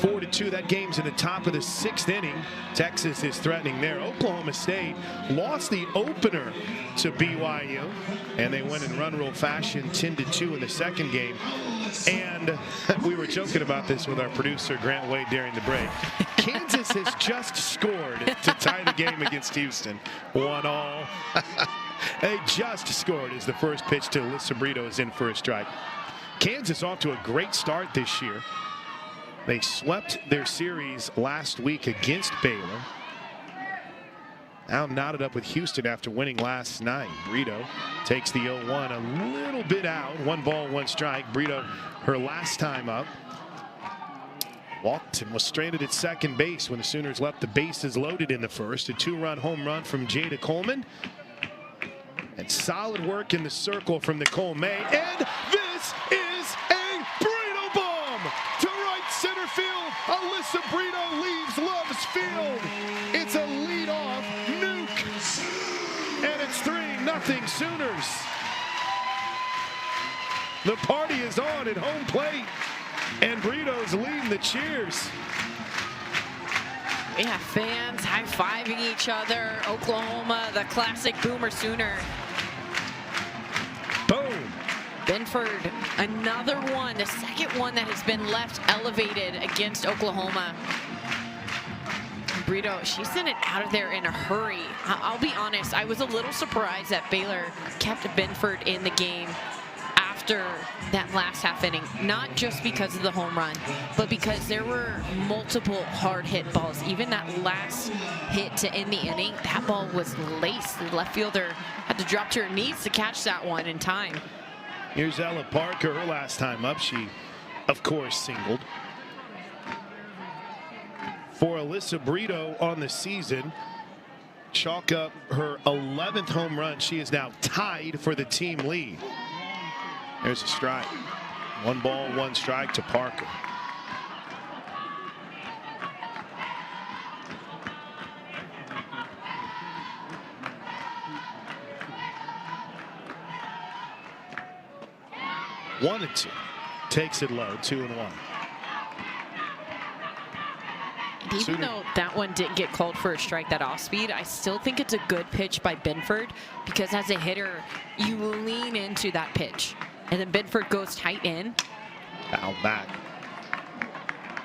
Speaker 1: 4-2. That game's in the top of the 6th inning. Texas is threatening there. Oklahoma State lost the opener to BYU, and they went in run rule fashion 10-2 in the 2nd game. And we were joking about this with our producer Grant Wade during the break. Kansas has just scored to tie the game against Houston. 1-1. They just scored as the first pitch to Alyssa Burrito is in for a strike. Kansas off to a great start this year. They swept their series last week against Baylor. Now knotted up with Houston after winning last night. Burrito takes the 0-1 a little bit out. 1 ball, 1 strike. Burrito, her last time up, walked and was stranded at second base when the Sooners left the bases loaded in the first. A 2-run home run from Jada Coleman. And solid work in the circle from Nicole May. And this is a Burrito bomb to right center field. Alyssa Burrito leaves Love's Field. It's a leadoff nuke. And it's 3-0 Sooners. The party is on at home plate. And Burrito's leading the cheers.
Speaker 2: We have fans high-fiving each other. Oklahoma, the classic Boomer Sooner.
Speaker 1: Boom.
Speaker 2: Benford, another one, the second one that has been left elevated against Oklahoma. Brito, she sent it out of there in a hurry. I'll be honest, I was a little surprised that Baylor kept Benford in the game after that last half inning, not just because of the home run, but because there were multiple hard hit balls. Even that last hit to end the inning, that ball was laced. The left fielder had to drop to her knees to catch that one in time.
Speaker 1: Here's Ella Parker, her last time up. She, of course, singled. For Alyssa Brito on the season, chalk up her 11th home run. She is now tied for the team lead. There's a strike. 1 ball, 1 strike to Parker. One and 2. Takes it low, 2-1.
Speaker 2: Even though that one didn't get called for a strike, that off speed, I still think it's a good pitch by Benford, because as a hitter, you lean into that pitch. And then Benford goes tight in.
Speaker 1: Foul back.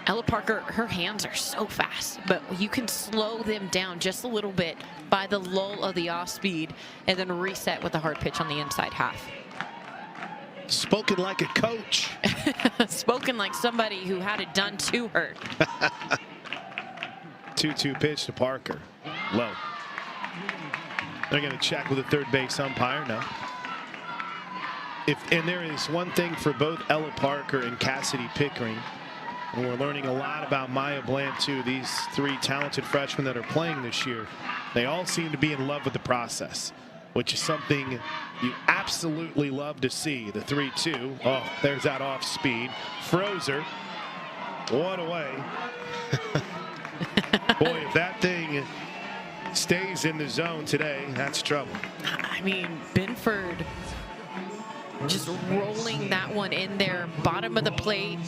Speaker 2: Ella Parker, her hands are so fast, but you can slow them down just a little bit by the lull of the off speed and then reset with a hard pitch on the inside half.
Speaker 1: Spoken like a coach.
Speaker 2: Spoken like somebody who had it done to her.
Speaker 1: 2-2 pitch to Parker. Low. They're going to check with the third base umpire. No. And there is one thing for both Ella Parker and Cassidy Pickering, and we're learning a lot about Maya Bland too. These 3 talented freshmen that are playing this year, they all seem to be in love with the process, which is something you absolutely love to see. The 3-2. Oh, there's that off speed. Frozer. One away. Boy, if that thing stays in the zone today, that's trouble.
Speaker 2: I mean, Benford just rolling that one in there, bottom of the plate.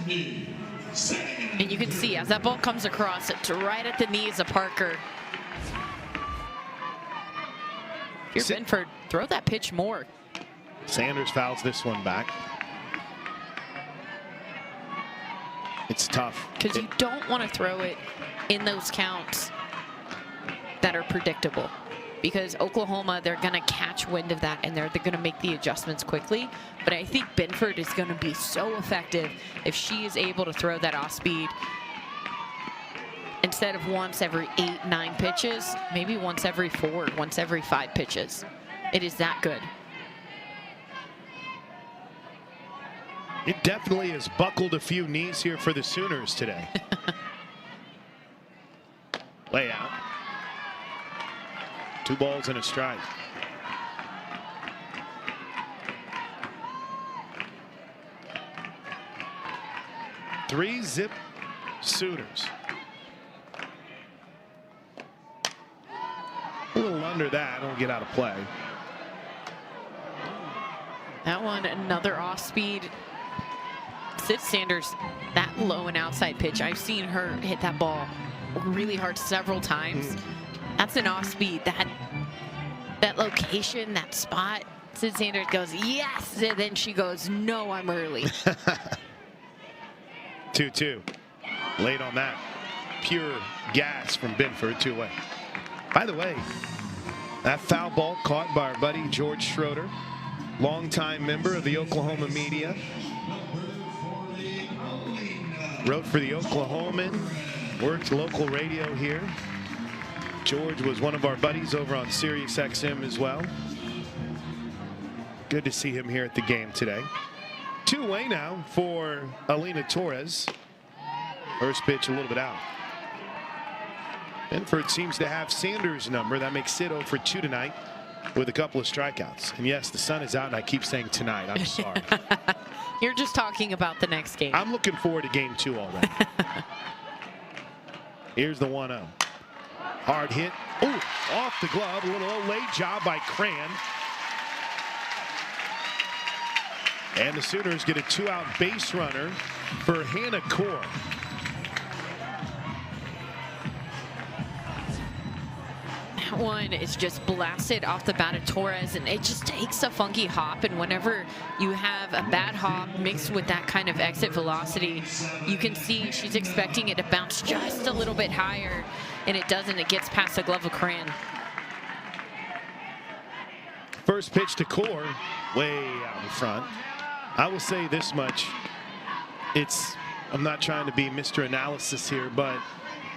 Speaker 2: And you can see as that ball comes across, it's right at the knees of Parker. If you're Benford, throw that pitch more.
Speaker 1: Sanders fouls this one back. It's tough.
Speaker 2: Because you don't want to throw it in those counts that are predictable. Because Oklahoma, they're going to catch wind of that, and they're going to make the adjustments quickly. But I think Benford is going to be so effective if she is able to throw that off speed instead of once every 8, 9 pitches, maybe once every 4, once every 5 pitches. It is that good.
Speaker 1: It definitely has buckled a few knees here for the Sooners today. Lay out. 2 balls and a strike. Three zip Sooners. A little under that. Don't get out of play.
Speaker 2: That one, another off speed. Sid Sanders, that low and outside pitch, I've seen her hit that ball really hard several times. That's an off speed. That location, that spot, Sid Sanders goes, yes, and then she goes, no, I'm early.
Speaker 1: 2-2. Late on that. Pure gas from Benford, 2 away. By the way, that foul ball caught by our buddy George Schroeder, longtime member of the Oklahoma media. Wrote for the Oklahoman, worked local radio here. George was one of our buddies over on Sirius XM as well. Good to see him here at the game today. 2 away now for Alina Torres. First pitch a little bit out. Benford seems to have Sanders' number. That makes Sid 0 for 2 tonight with a couple of strikeouts. And yes, the sun is out, and I keep saying tonight. I'm sorry.
Speaker 2: You're just talking about the next game.
Speaker 1: I'm looking forward to game 2 already. Here's the 1-0. Hard hit. Ooh, off the glove. A little late job by Cran. And the Sooners get a 2-out base runner for Hannah Core.
Speaker 2: that one is just blasted off the bat of Torres, and it just takes a funky hop. And whenever you have a bad hop mixed with that kind of exit velocity, you can see she's expecting it to bounce just a little bit higher, and it doesn't. It gets past the glove of Cran.
Speaker 1: First pitch to Core, way out in front. I will say this much. I'm not trying to be Mr. Analysis here, but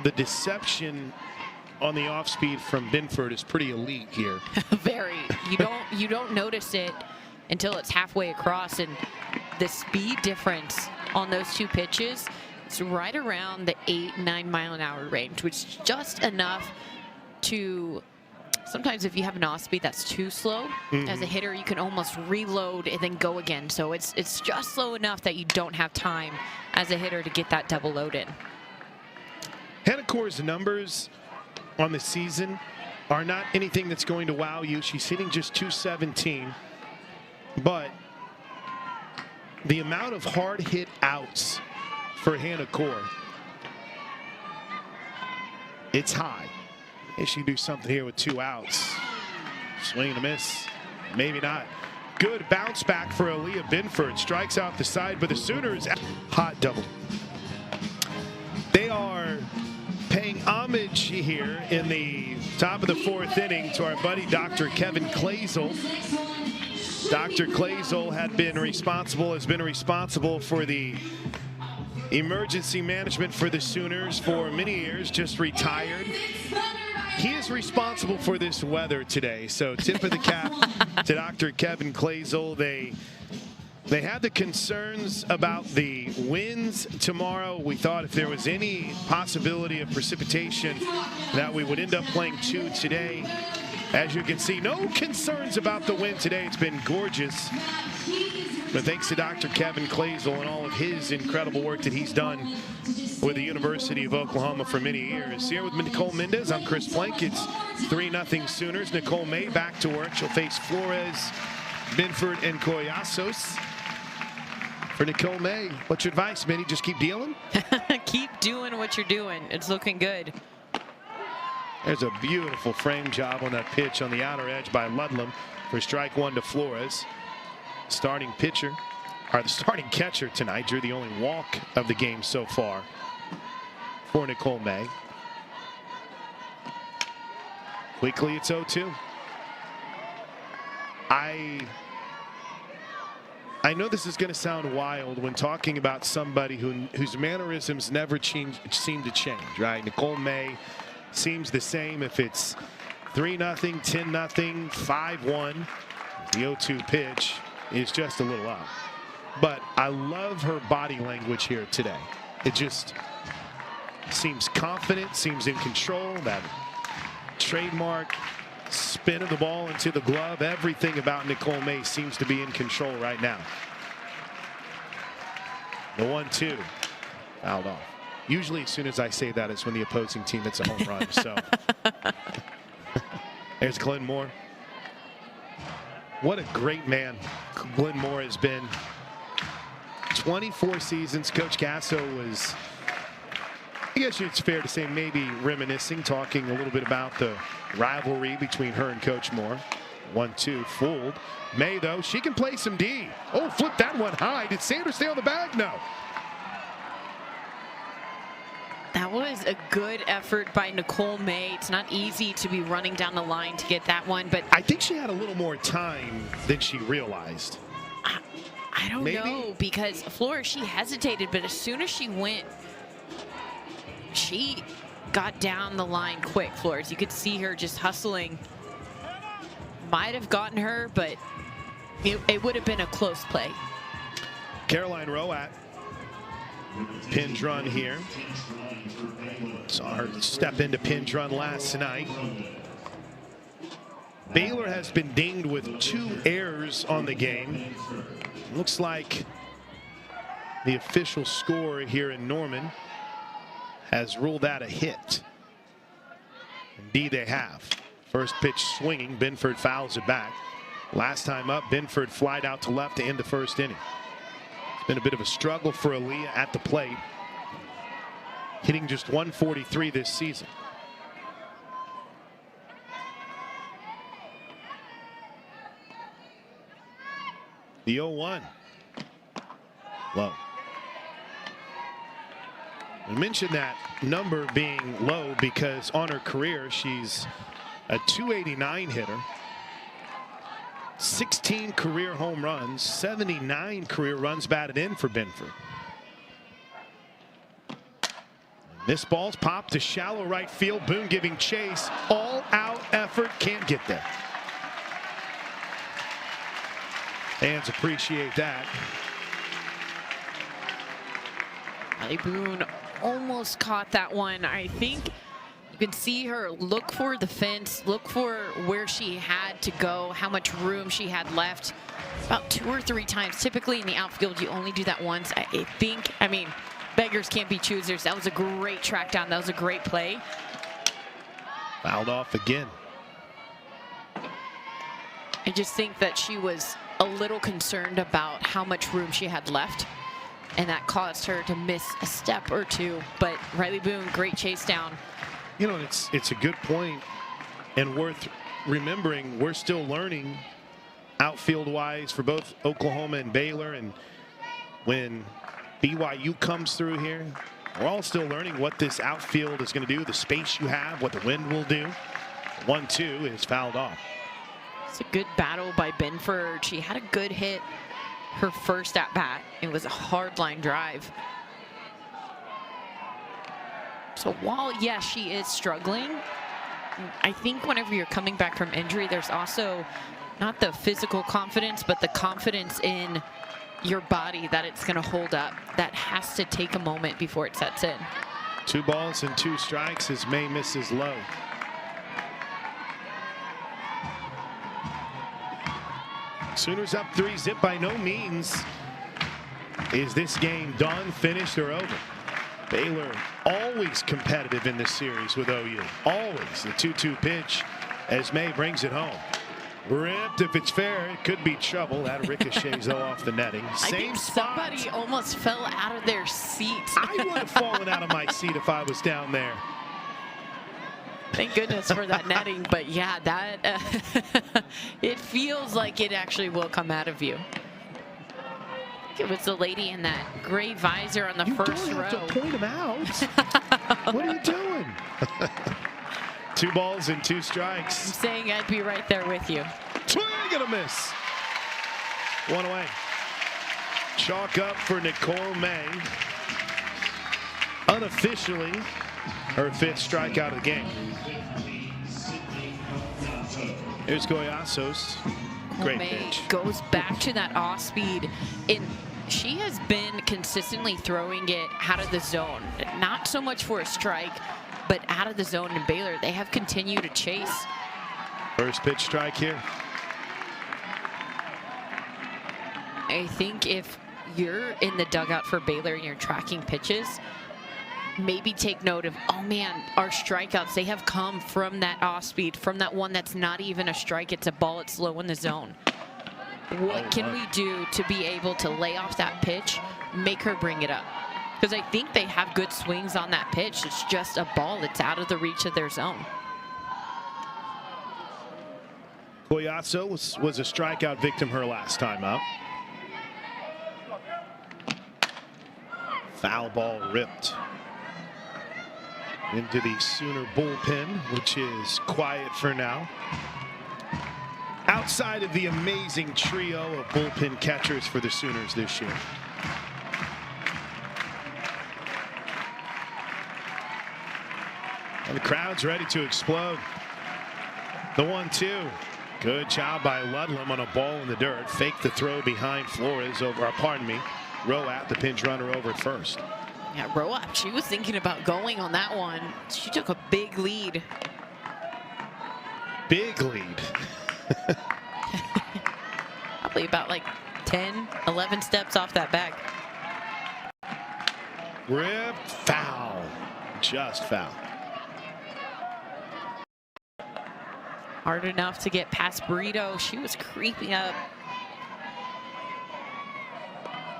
Speaker 1: the deception on the off speed from Binford is pretty elite here.
Speaker 2: Very. You don't notice it until it's halfway across, and the speed difference on those two pitches is right around the 8-9 mile an hour range, which is just enough to. Sometimes if you have an off speed that's too slow, as a hitter, you can almost reload and then go again. So it's just slow enough that you don't have time as a hitter to get that double load in.
Speaker 1: Hannah Core's numbers on the season are not anything that's going to wow you. She's hitting just .217, but the amount of hard hit outs for Hannah Core, it's high. If she can do something here with 2 outs. Swing and a miss. Maybe not. Good bounce back for Aaliyah Binford. Strikes out the side, but the Sooners, hot double. They are paying homage here in the top of the 4th inning to our buddy Dr. Kevin Clazel. Dr. Clazel has been responsible for the emergency management for the Sooners for many years, just retired. He is responsible for this weather today, so tip of the cap to Dr. Kevin Clazel. They had the concerns about the winds tomorrow. We thought if there was any possibility of precipitation that we would end up playing 2 today. As you can see, no concerns about the wind today. It's been gorgeous. But thanks to Dr. Kevin Clazel and all of his incredible work that he's done with the University of Oklahoma for many years. Here with Nicole Mendez, I'm Chris Plank. It's 3-0 Sooners. Nicole May back to work. She'll face Flores, Binford, and Collasos. For Nicole May, what's your advice, Minnie? Just keep dealing?
Speaker 2: Keep doing what you're doing. It's looking good.
Speaker 1: There's a beautiful frame job on that pitch on the outer edge by Ludlam for strike 1 to Flores. Starting pitcher, or the starting catcher tonight, drew the only walk of the game so far for Nicole May. Quickly, it's 0-2. I know this is going to sound wild when talking about somebody whose mannerisms never seem to change, right? Nicole May seems the same if it's 3-0, 10-0, 5-1. The 0-2 pitch is just a little up. But I love her body language here today. It just seems confident, seems in control. That trademark spin of the ball into the glove. Everything about Nicole May seems to be in control right now. The 1-2 fouled off. Usually as soon as I say that is when the opposing team hits a home run. So there's Glenn Moore. What a great man Glenn Moore has been. 24 seasons. Coach Gasso was, I guess it's fair to say, maybe reminiscing, talking a little bit about the rivalry between her and Coach Moore. 1-2 fooled. May, though, she can play some D. Oh, flip that one high. Did Sanders stay on the bag? No.
Speaker 2: That was a good effort by Nicole May. It's not easy to be running down the line to get that one, but
Speaker 1: I think she had a little more time than she realized.
Speaker 2: I don't know, because Flores, she hesitated, but as soon as she went, she got down the line quick, Flores. You could see her just hustling. Might have gotten her, but it would have been a close play.
Speaker 1: Caroline Roat, pinned run here. Saw her step into pinned run last night. Baylor has been dinged with 2 errors on the game. Looks like the official score here in Norman has ruled that a hit. Indeed they have. First pitch swinging, Binford fouls it back. Last time up, Binford flied out to left to end the first inning. It's been a bit of a struggle for Aaliyah at the plate, hitting just 143 this season. The 0-1. Low. I mentioned that number being low because on her career she's a .289 hitter, 16 career home runs, 79 career runs batted in for Binford. This ball's popped to shallow right field. Boone giving chase. All out effort. Can't get there. Fans appreciate that.
Speaker 2: Riley Boone almost caught that one. I think you can see her look for the fence, look for where she had to go, how much room she had left. About 2 or 3 times. Typically in the outfield, you only do that once. I mean, beggars can't be choosers. That was a great track down. That was a great play.
Speaker 1: Fouled off again.
Speaker 2: I just think that she was a little concerned about how much room she had left, and that caused her to miss a step or two. But Riley Boone, great chase down.
Speaker 1: You know, it's a good point and worth remembering. We're still learning outfield wise for both Oklahoma and Baylor, and when BYU comes through here, we're all still learning what this outfield is going to do, the space you have, what the wind will do. 1-2 is fouled off.
Speaker 2: It's a good battle by Binford. She had a good hit her first at bat. It was a hard line drive. So while, yes, she is struggling, I think whenever you're coming back from injury, there's also not the physical confidence, but the confidence in your body that it's going to hold up. That has to take a moment before it sets in.
Speaker 1: 2 balls and 2 strikes as May misses low. Sooners up 3-zip. By no means is this game done, finished, or over. Baylor always competitive in this series with OU. Always. The 2-2 pitch as May brings it home. Ripped. If it's fair, it could be trouble. That ricochets though off the netting. Same spot.
Speaker 2: Somebody almost fell out of their seat.
Speaker 1: I would have fallen out of my seat if I was down there.
Speaker 2: Thank goodness for that netting, but yeah, that it feels like it actually will come out of you. I think it was the lady in that gray visor on the first row.
Speaker 1: You don't have to point him out. What are you doing? 2 balls and 2 strikes.
Speaker 2: I'm saying I'd be right there with you.
Speaker 1: Swing and a miss. 1 away. Chalk up for Nicole May. Unofficially, her 5th strikeout of the game. Here's Goyasos. Great pitch.
Speaker 2: Goes back to that off speed. She has been consistently throwing it out of the zone. Not so much for a strike, but out of the zone in Baylor. They have continued to chase.
Speaker 1: First pitch strike here.
Speaker 2: I think if you're in the dugout for Baylor and you're tracking pitches, maybe take note of, oh man, our strikeouts, they have come from that off speed, from that one that's not even a strike, it's a ball, it's low in the zone. What can we do to be able to lay off that pitch, make her bring it up? Because I think they have good swings on that pitch. It's just a ball that's out of the reach of their zone.
Speaker 1: Goyaso was a strikeout victim her last time out. Foul ball ripped into the Sooner bullpen, which is quiet for now. Outside of the amazing trio of bullpen catchers for the Sooners this year. And the crowd's ready to explode. The 1-2. Good job by Ludlam on a ball in the dirt. Faked the throw behind Flores over, Roat, the pinch runner over at first.
Speaker 2: Yeah, Roat, she was thinking about going on that one. She took a big lead.
Speaker 1: Big lead.
Speaker 2: Probably about like 10, 11 steps off that bag.
Speaker 1: Ripped, foul. Just foul.
Speaker 2: Hard enough to get past Burrito. She was creeping up.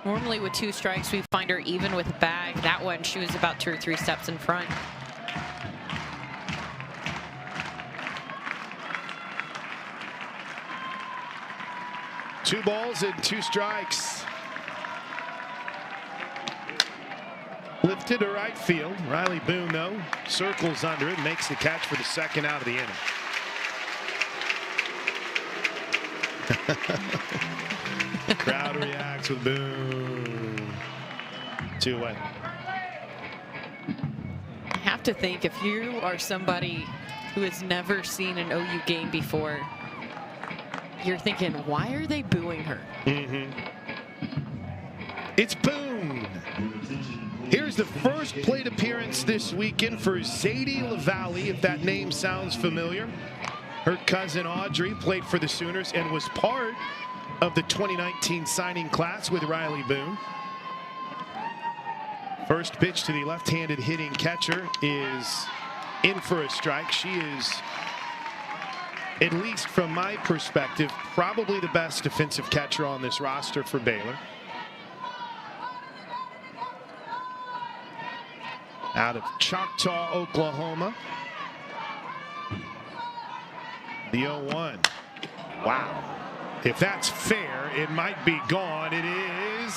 Speaker 2: Normally with 2 strikes, we find her even with bag. That one, she was about 2 or 3 steps in front.
Speaker 1: 2 balls and 2 strikes. Lifted to right field. Riley Boone, though, circles under it, makes the catch for the second out of the inning. The crowd reacts with Boone. 2 away.
Speaker 2: I have to think, if you are somebody who has never seen an OU game before, you're thinking, why are they booing her?
Speaker 1: It's Boone. Here's the first plate appearance this weekend for Zadie LaValle, if that name sounds familiar. Her cousin Audrey played for the Sooners and was part of the 2019 signing class with Riley Boone. First pitch to the left-handed hitting catcher is in for a strike. She is, at least from my perspective, probably the best defensive catcher on this roster for Baylor. Out of Choctaw, Oklahoma. The 0-1. Wow. If that's fair, it might be gone. It is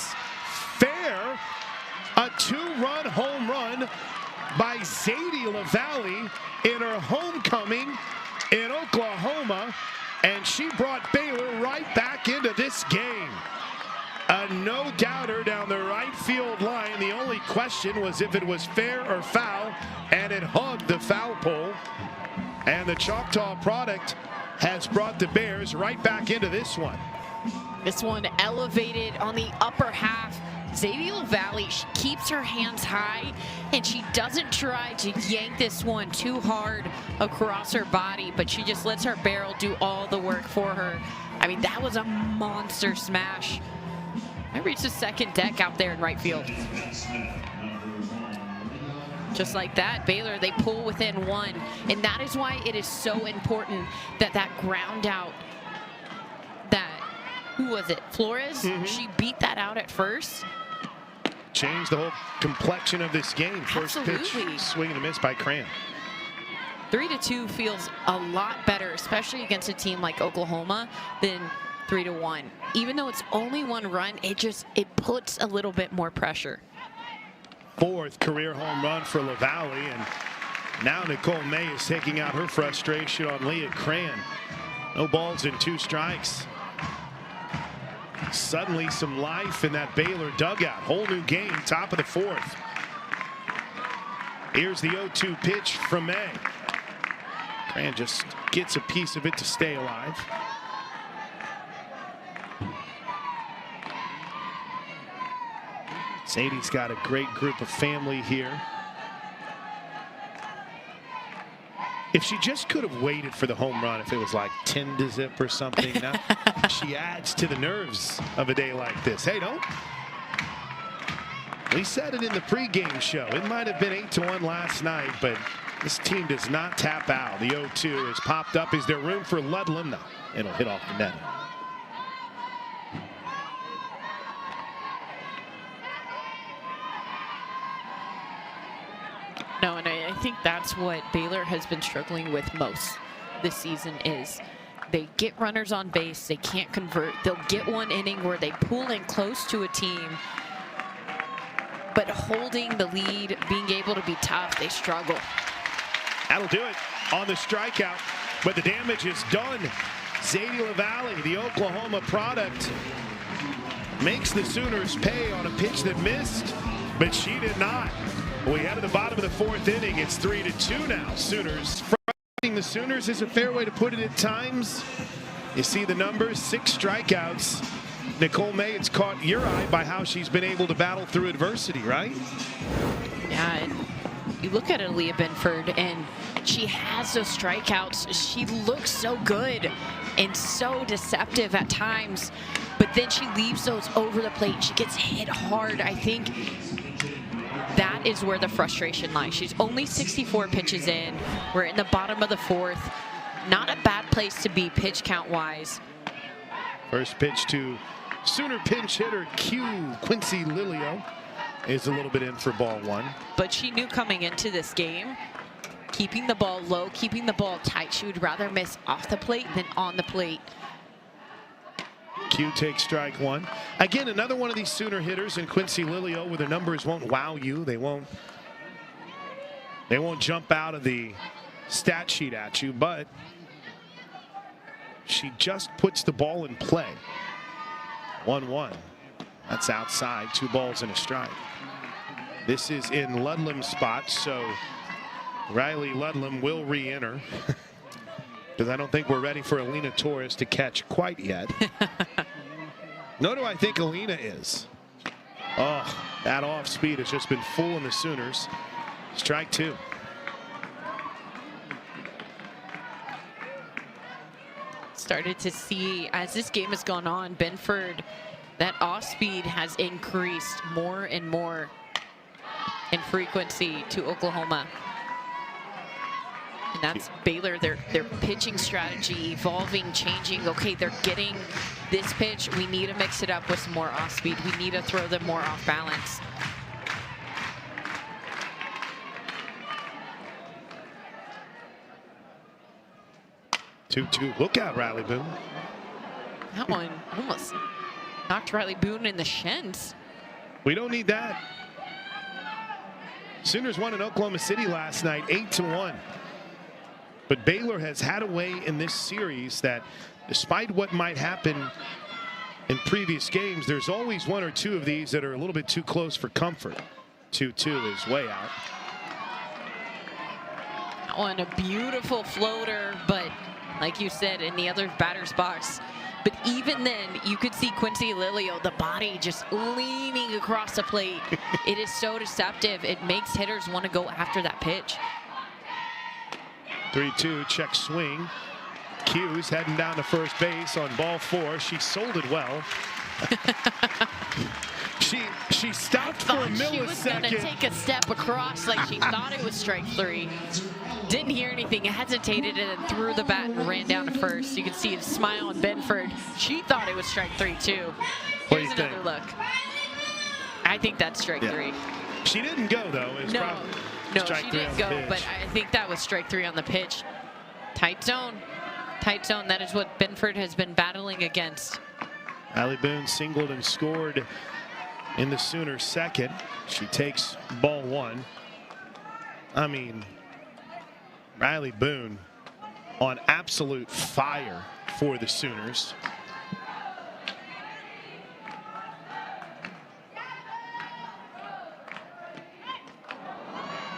Speaker 1: fair. A 2-run home run by Zadie LaValle in her homecoming in Oklahoma, and she brought Baylor right back into this game. A no-doubter down the right field line. The only question was if it was fair or foul, and it hugged the foul pole. And the Choctaw product has brought the Bears right back into this one.
Speaker 2: This one elevated on the upper half. Zadie LaValle, she keeps her hands high, and she doesn't try to yank this one too hard across her body, but she just lets her barrel do all the work for her. I mean, that was a monster smash. I reached the second deck out there in right field. Just like that, Baylor, they pull within 1. And that is why it is so important that that ground out, that, who was it, Flores? She beat that out at first.
Speaker 1: Changed the whole complexion of this game. First
Speaker 2: Absolutely.
Speaker 1: pitch, swing and a miss by Cran.
Speaker 2: 3-2 feels a lot better, especially against a team like Oklahoma, than 3-1. Even though it's only 1 run, it puts a little bit more pressure.
Speaker 1: 4th career home run for LaValle, and now Nicole May is taking out her frustration on Leah Cran. No balls and 2 strikes. Suddenly some life in that Baylor dugout. Whole new game, top of the 4th. Here's the 0-2 pitch from May. Cran just gets a piece of it to stay alive. Zadie's got a great group of family here. If she just could have waited for the home run, if it was like 10-0 or something, now she adds to the nerves of a day like this. Hey, don't. We said it in the pregame show. It might have been 8-1 last night, but this team does not tap out. The 0-2 has popped up. Is there room for Ludlam? No, it'll hit off the net.
Speaker 2: No, and I think that's what Baylor has been struggling with most this season is they get runners on base, they can't convert. They'll get 1 inning where they pull in close to a team, but holding the lead, being able to be tough, they struggle.
Speaker 1: That'll do it on the strikeout, but the damage is done. Zadie LaValle, the Oklahoma product, makes the Sooners pay on a pitch that missed, but she did not. We head to the bottom of the 4th inning. It's 3-2 now. Sooners. Frustrating the Sooners is a fair way to put it at times. You see the numbers, 6 strikeouts. Nicole May, it's caught your eye by how she's been able to battle through adversity, right?
Speaker 2: Yeah, and you look at Aaliyah Binford, and she has those strikeouts. She looks so good and so deceptive at times, but then she leaves those over the plate. She gets hit hard. I think that is where the frustration lies. She's only 64 pitches in. We're in the bottom of the 4th. Not a bad place to be pitch count wise.
Speaker 1: First pitch to Sooner pinch hitter Quincy Lilio is a little bit in for ball 1.
Speaker 2: But she knew coming into this game, keeping the ball low, keeping the ball tight, she would rather miss off the plate than on the plate.
Speaker 1: Q takes strike one. Again, another one of these Sooner hitters in Quincy Lilio where the numbers won't wow you. They won't jump out of the stat sheet at you, but she just puts the ball in play. 1-1. That's outside. 2 balls and a strike. This is in Ludlam's spot, so Riley Ludlam will re-enter. Because I don't think we're ready for Alina Torres to catch quite yet. Nor do I think Alina is. Oh, that off speed has just been fooling the Sooners. Strike 2.
Speaker 2: Started to see as this game has gone on, Benford, that off speed has increased more and more in frequency to Oklahoma. And that's Baylor, their pitching strategy evolving, changing. Okay, they're getting this pitch. We need to mix it up with some more off speed. We need to throw them more off balance.
Speaker 1: Two. Look out, Riley Boone.
Speaker 2: That one almost knocked Riley Boone in the shins.
Speaker 1: We don't need that. Sooners won in Oklahoma City last night, 8-1. But Baylor has had a way in this series that, despite what might happen in previous games, there's always 1 or 2 of these that are a little bit too close for comfort. 2-2 is way out.
Speaker 2: That one, a beautiful floater, but like you said, in the other batter's box. But even then, you could see Quincy Lilio, the body just leaning across the plate. It is so deceptive. It makes hitters want to go after that pitch.
Speaker 1: 3-2, check swing. Q's heading down to first base on ball 4. She sold it well. She stopped for a millisecond.
Speaker 2: She was going to take a step across like she thought it was strike 3. Didn't hear anything, hesitated, and then threw the bat and ran down to first. You can see a smile on Benford. She thought it was strike 3 too. Here's another look. I think that's strike 3.
Speaker 1: She didn't go though.
Speaker 2: No, she didn't go, but I think that was strike 3 on the pitch. Tight zone. Tight zone. That is what Benford has been battling against.
Speaker 1: Riley Boone singled and scored in the Sooners' second. She takes ball 1. I mean, Riley Boone on absolute fire for the Sooners.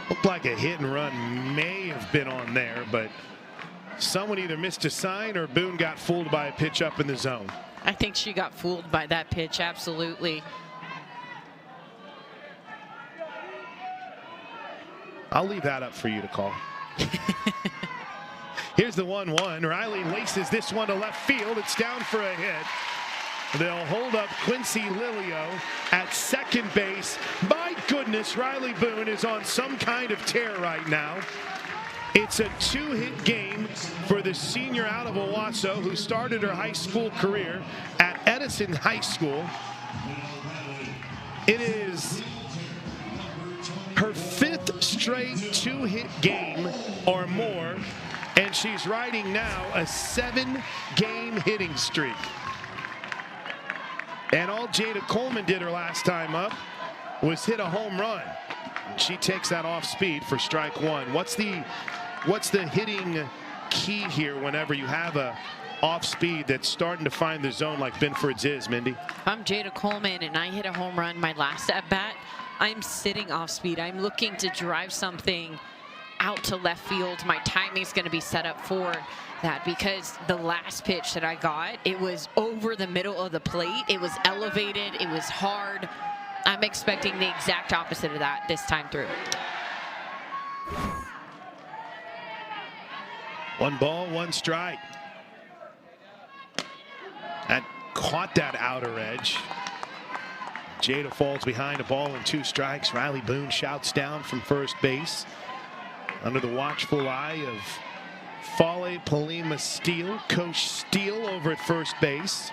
Speaker 1: Looked like a hit and run may have been on there, but someone either missed a sign or Boone got fooled by a pitch up in the zone.
Speaker 2: I think she got fooled by that pitch, absolutely.
Speaker 1: I'll leave that up for you to call. Here's the 1-1. Riley laces this one to left field. It's down for a hit. They'll hold up Quincy Lilio at second base. My goodness, Riley Boone is on some kind of tear right now. It's a 2-hit game for the senior out of Owasso, who started her high school career at Edison High School. It is her 5th straight 2-hit game or more, and she's riding now a 7-game hitting streak. And all Jada Coleman did her last time up was hit a home run. She takes that off speed for strike 1. What's the hitting key here whenever you have a off speed that's starting to find the zone like Benford's is, Mindy?
Speaker 2: If I'm Jada Coleman and I hit a home run my last at bat, I'm sitting off speed. I'm looking to drive something out to left field. My timing's going to be set up for that, because the last pitch that I got, it was over the middle of the plate. It was elevated. It was hard. I'm expecting the exact opposite of that this time through.
Speaker 1: 1 ball, 1 strike. That caught that outer edge. Jada falls behind, a ball and 2 strikes. Riley Boone shouts down from first base under the watchful eye of Fale Palima Steele. Coach Steele over at first base.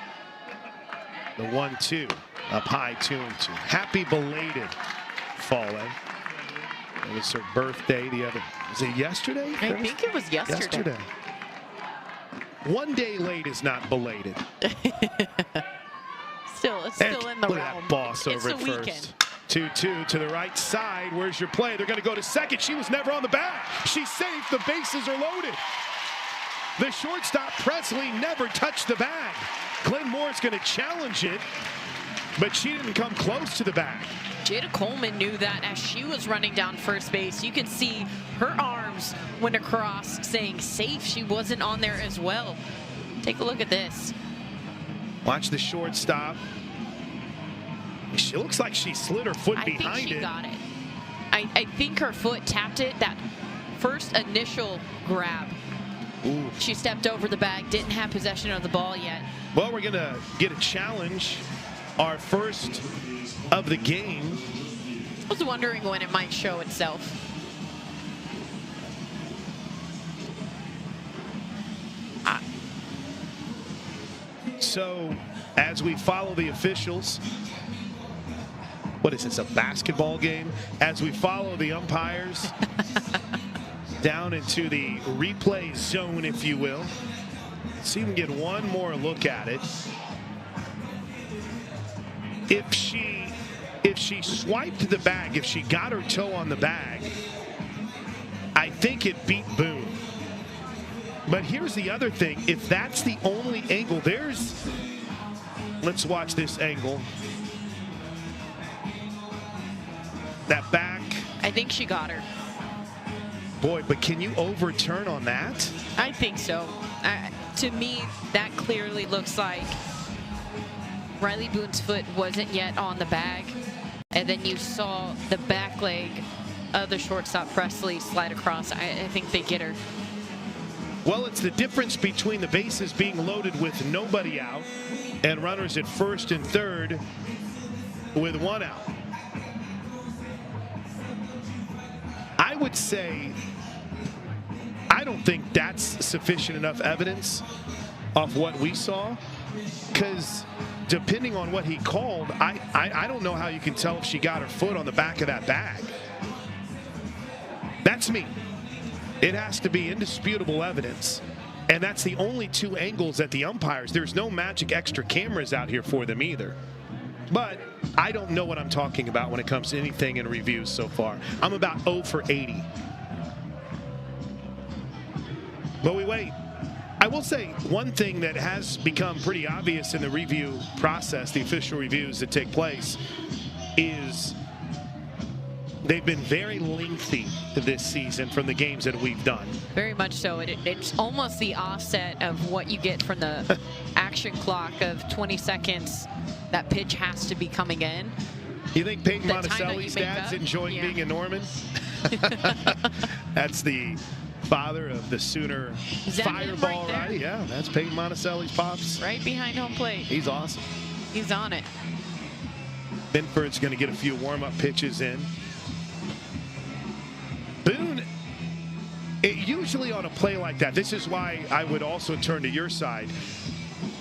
Speaker 1: The 1-2 up high, 2-2. Happy belated Fale. It was her birthday the other, was it yesterday?
Speaker 2: I think it was yesterday.
Speaker 1: One day late is not belated.
Speaker 2: It's still in the
Speaker 1: Look
Speaker 2: realm.
Speaker 1: at that boss
Speaker 2: It's
Speaker 1: over
Speaker 2: the
Speaker 1: at
Speaker 2: weekend.
Speaker 1: first. 2-2 to the right side. Where's your play? They're going to go to second. She was never on the bag. She's safe. The bases are loaded. The shortstop, Presley, never touched the bag. Glenn Moore's going to challenge it, but she didn't come close to the bag.
Speaker 2: Jada Coleman knew that as she was running down first base. You could see her arms went across saying safe. She wasn't on there as well. Take a look at this.
Speaker 1: Watch the shortstop. She looks like she slid her foot behind it.
Speaker 2: I think she got it. I think her foot tapped it. That first initial grab.
Speaker 1: Ooh.
Speaker 2: She stepped over the bag, didn't have possession of the ball yet.
Speaker 1: Well, we're going to get a challenge. Our first of the game.
Speaker 2: I was wondering when it might show itself.
Speaker 1: So, as we follow the officials, what is this, a basketball game? As we follow the umpires down into the replay zone, if you will, see if we can get one more look at it. If she swiped the bag, if she got her toe on the bag, I think it beat Boone. But here's the other thing. If that's the only angle, let's watch this angle. That back.
Speaker 2: I think she got her.
Speaker 1: Boy, but can you overturn on that?
Speaker 2: I think so. To me, that clearly looks like Riley Boone's foot wasn't yet on the bag. And then you saw the back leg of the shortstop Presley slide across. I think they get her.
Speaker 1: Well, it's the difference between the bases being loaded with nobody out and runners at first and third with one out. I would say I don't think that's sufficient enough evidence of what we saw, because depending on what he called, I don't know how you can tell if she got her foot on the back of that bag. That's me. It has to be indisputable evidence, and that's the only two angles at the umpires. There's no magic extra cameras out here for them either. But I don't know what I'm talking about when it comes to anything in reviews so far. I'm about 0 for 80. But we wait. I will say one thing that has become pretty obvious in the review process, the official reviews that take place, is they've been very lengthy this season from the games that we've done.
Speaker 2: Very much so. It's almost the offset of what you get from the action clock of 20 seconds. That pitch has to be coming in.
Speaker 1: You think Peyton
Speaker 2: The time that
Speaker 1: Monticelli's
Speaker 2: you make
Speaker 1: dad's
Speaker 2: up?
Speaker 1: enjoying
Speaker 2: Yeah.
Speaker 1: being in Norman? That's the father of the Sooner
Speaker 2: Is that him
Speaker 1: Fireball,
Speaker 2: right there?
Speaker 1: right? Yeah, that's Peyton Monticelli's pops.
Speaker 2: Right behind home plate.
Speaker 1: He's awesome.
Speaker 2: He's on it.
Speaker 1: Binford's going to get a few warm-up pitches in. Boone, usually on a play like that, this is why I would also turn to your side.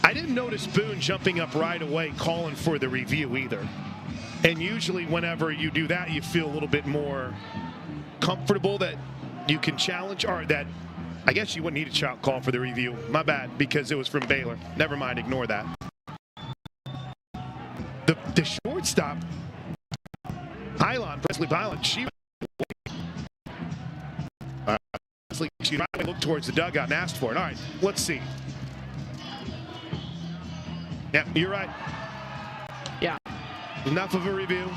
Speaker 1: I didn't notice Boone jumping up right away calling for the review either. And usually whenever you do that, you feel a little bit more comfortable that you can challenge, or that I guess you wouldn't need a call for the review. My bad, because it was from Baylor. Never mind, ignore that. The shortstop, Presley Pylon, she looked towards the dugout and asked for it. All right, let's see. Yeah, you're right.
Speaker 2: Yeah.
Speaker 1: Enough of a review.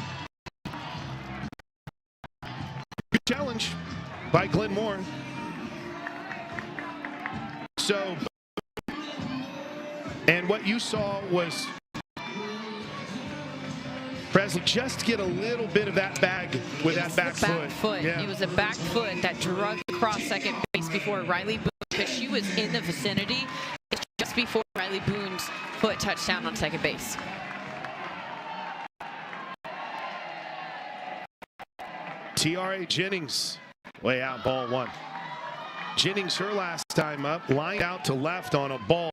Speaker 1: Good challenge by Glenn Moore. So, and what you saw was Presley just get a little bit of that bag with that back foot.
Speaker 2: Yeah. It was a back foot that drug across second base before Riley Boone, because she was in the vicinity just before Riley Boone's foot touched down on second base.
Speaker 1: T.R.A. Jennings way out, ball one. Jennings, her last time up, lined out to left on a ball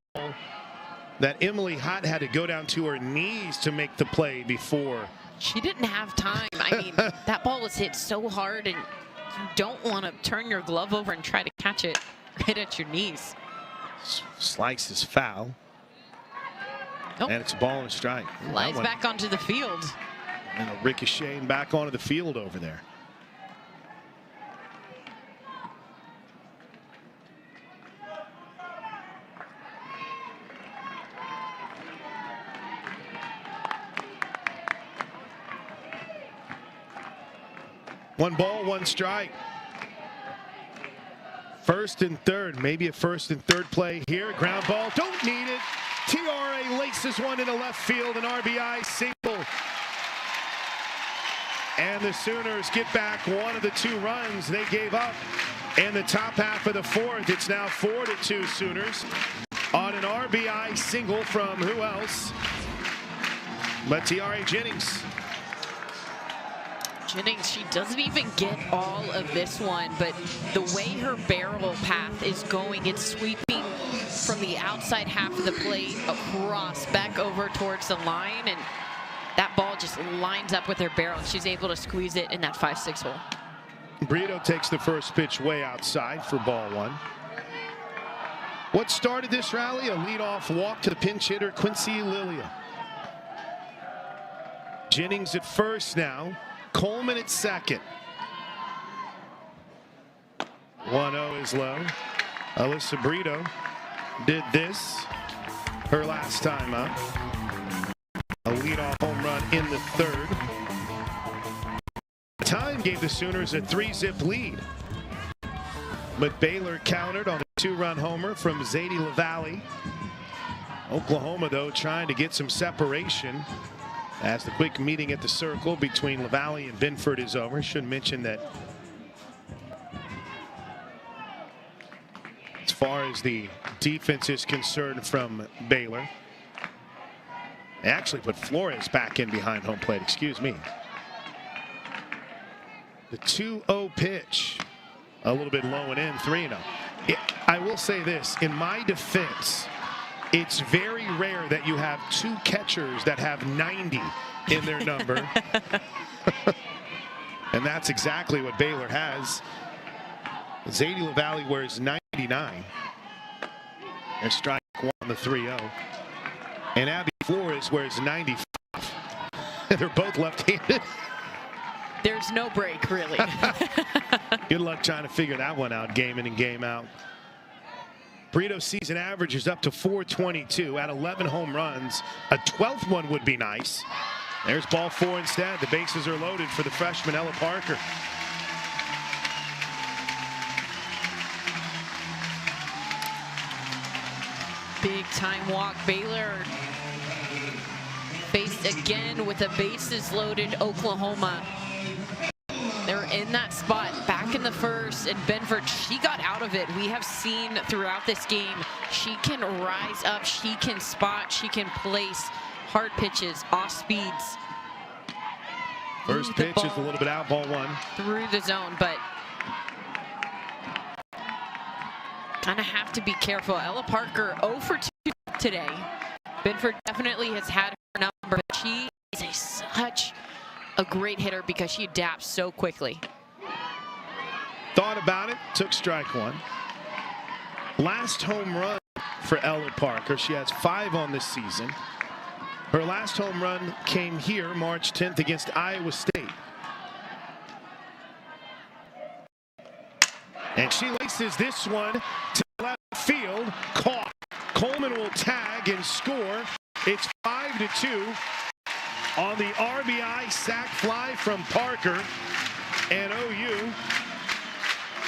Speaker 1: that Emily Hott had to go down to her knees to make the play before.
Speaker 2: She didn't have time. I mean, that ball was hit so hard, and you don't want to turn your glove over and try to catch it right at your knees.
Speaker 1: Slices foul.
Speaker 2: Oh.
Speaker 1: And it's a ball and a strike.
Speaker 2: Flies back onto the field.
Speaker 1: And a ricocheting back onto the field over there. One ball, one strike. First and third, maybe a first and third play here. Ground ball, don't need it. TRA laces one into left field, an RBI single. And the Sooners get back one of the 2 runs they gave up in the top half of the fourth. It's now 4-2 Sooners on an RBI single from who else but TRA Jennings.
Speaker 2: Jennings, she doesn't even get all of this one, but the way her barrel path is going, it's sweeping from the outside half of the plate across back over towards the line, and that ball just lines up with her barrel. She's able to squeeze it in that 5-6 hole.
Speaker 1: Brito takes the first pitch way outside for ball 1. What started this rally? A leadoff walk to the pinch hitter, Quincy Lilia. Jennings at first now. Coleman at second. 1-0 is low. Alyssa Brito did this her last time up. A leadoff home run in the third. Time gave the Sooners a 3-zip lead. But Baylor countered on a 2-run homer from Zadie LaValle. Oklahoma, though, trying to get some separation as the quick meeting at the circle between LaValle and Binford is over. Should mention that as far as the defense is concerned from Baylor, they actually put Flores back in behind home plate. Excuse me. The 2-0 pitch, a little bit low and in, 3-0. I will say this, in my defense, it's very rare that you have 2 catchers that have 90 in their number. And that's exactly what Baylor has. Zadie LaValle wears 99. There's strike 1 on the 3-0. And Abby Flores wears 95. They're both left-handed.
Speaker 2: There's no break, really.
Speaker 1: Good luck trying to figure that one out game in and game out. Brito's season average is up to 422 at 11 home runs. A 12th one would be nice. There's ball 4 instead. The bases are loaded for the freshman Ella Parker.
Speaker 2: Big time walk. Baylor faced again with a bases loaded Oklahoma. They're in that spot back in the first, and Benford, she got out of it. We have seen throughout this game, she can rise up, she can spot, she can place hard pitches, off speeds.
Speaker 1: First pitch is a little bit out, ball 1.
Speaker 2: Through the zone, but kind of have to be careful. Ella Parker 0 for 2 today. Benford definitely has had her number, but she is such a great hitter because she adapts so quickly.
Speaker 1: Thought about it, took strike 1. Last home run for Ella Parker. She has 5 on this season. Her last home run came here March 10th against Iowa State. And she laces this one to left field. Caught. Coleman will tag and score. It's 5-2 on the RBI sac fly from Parker. And OU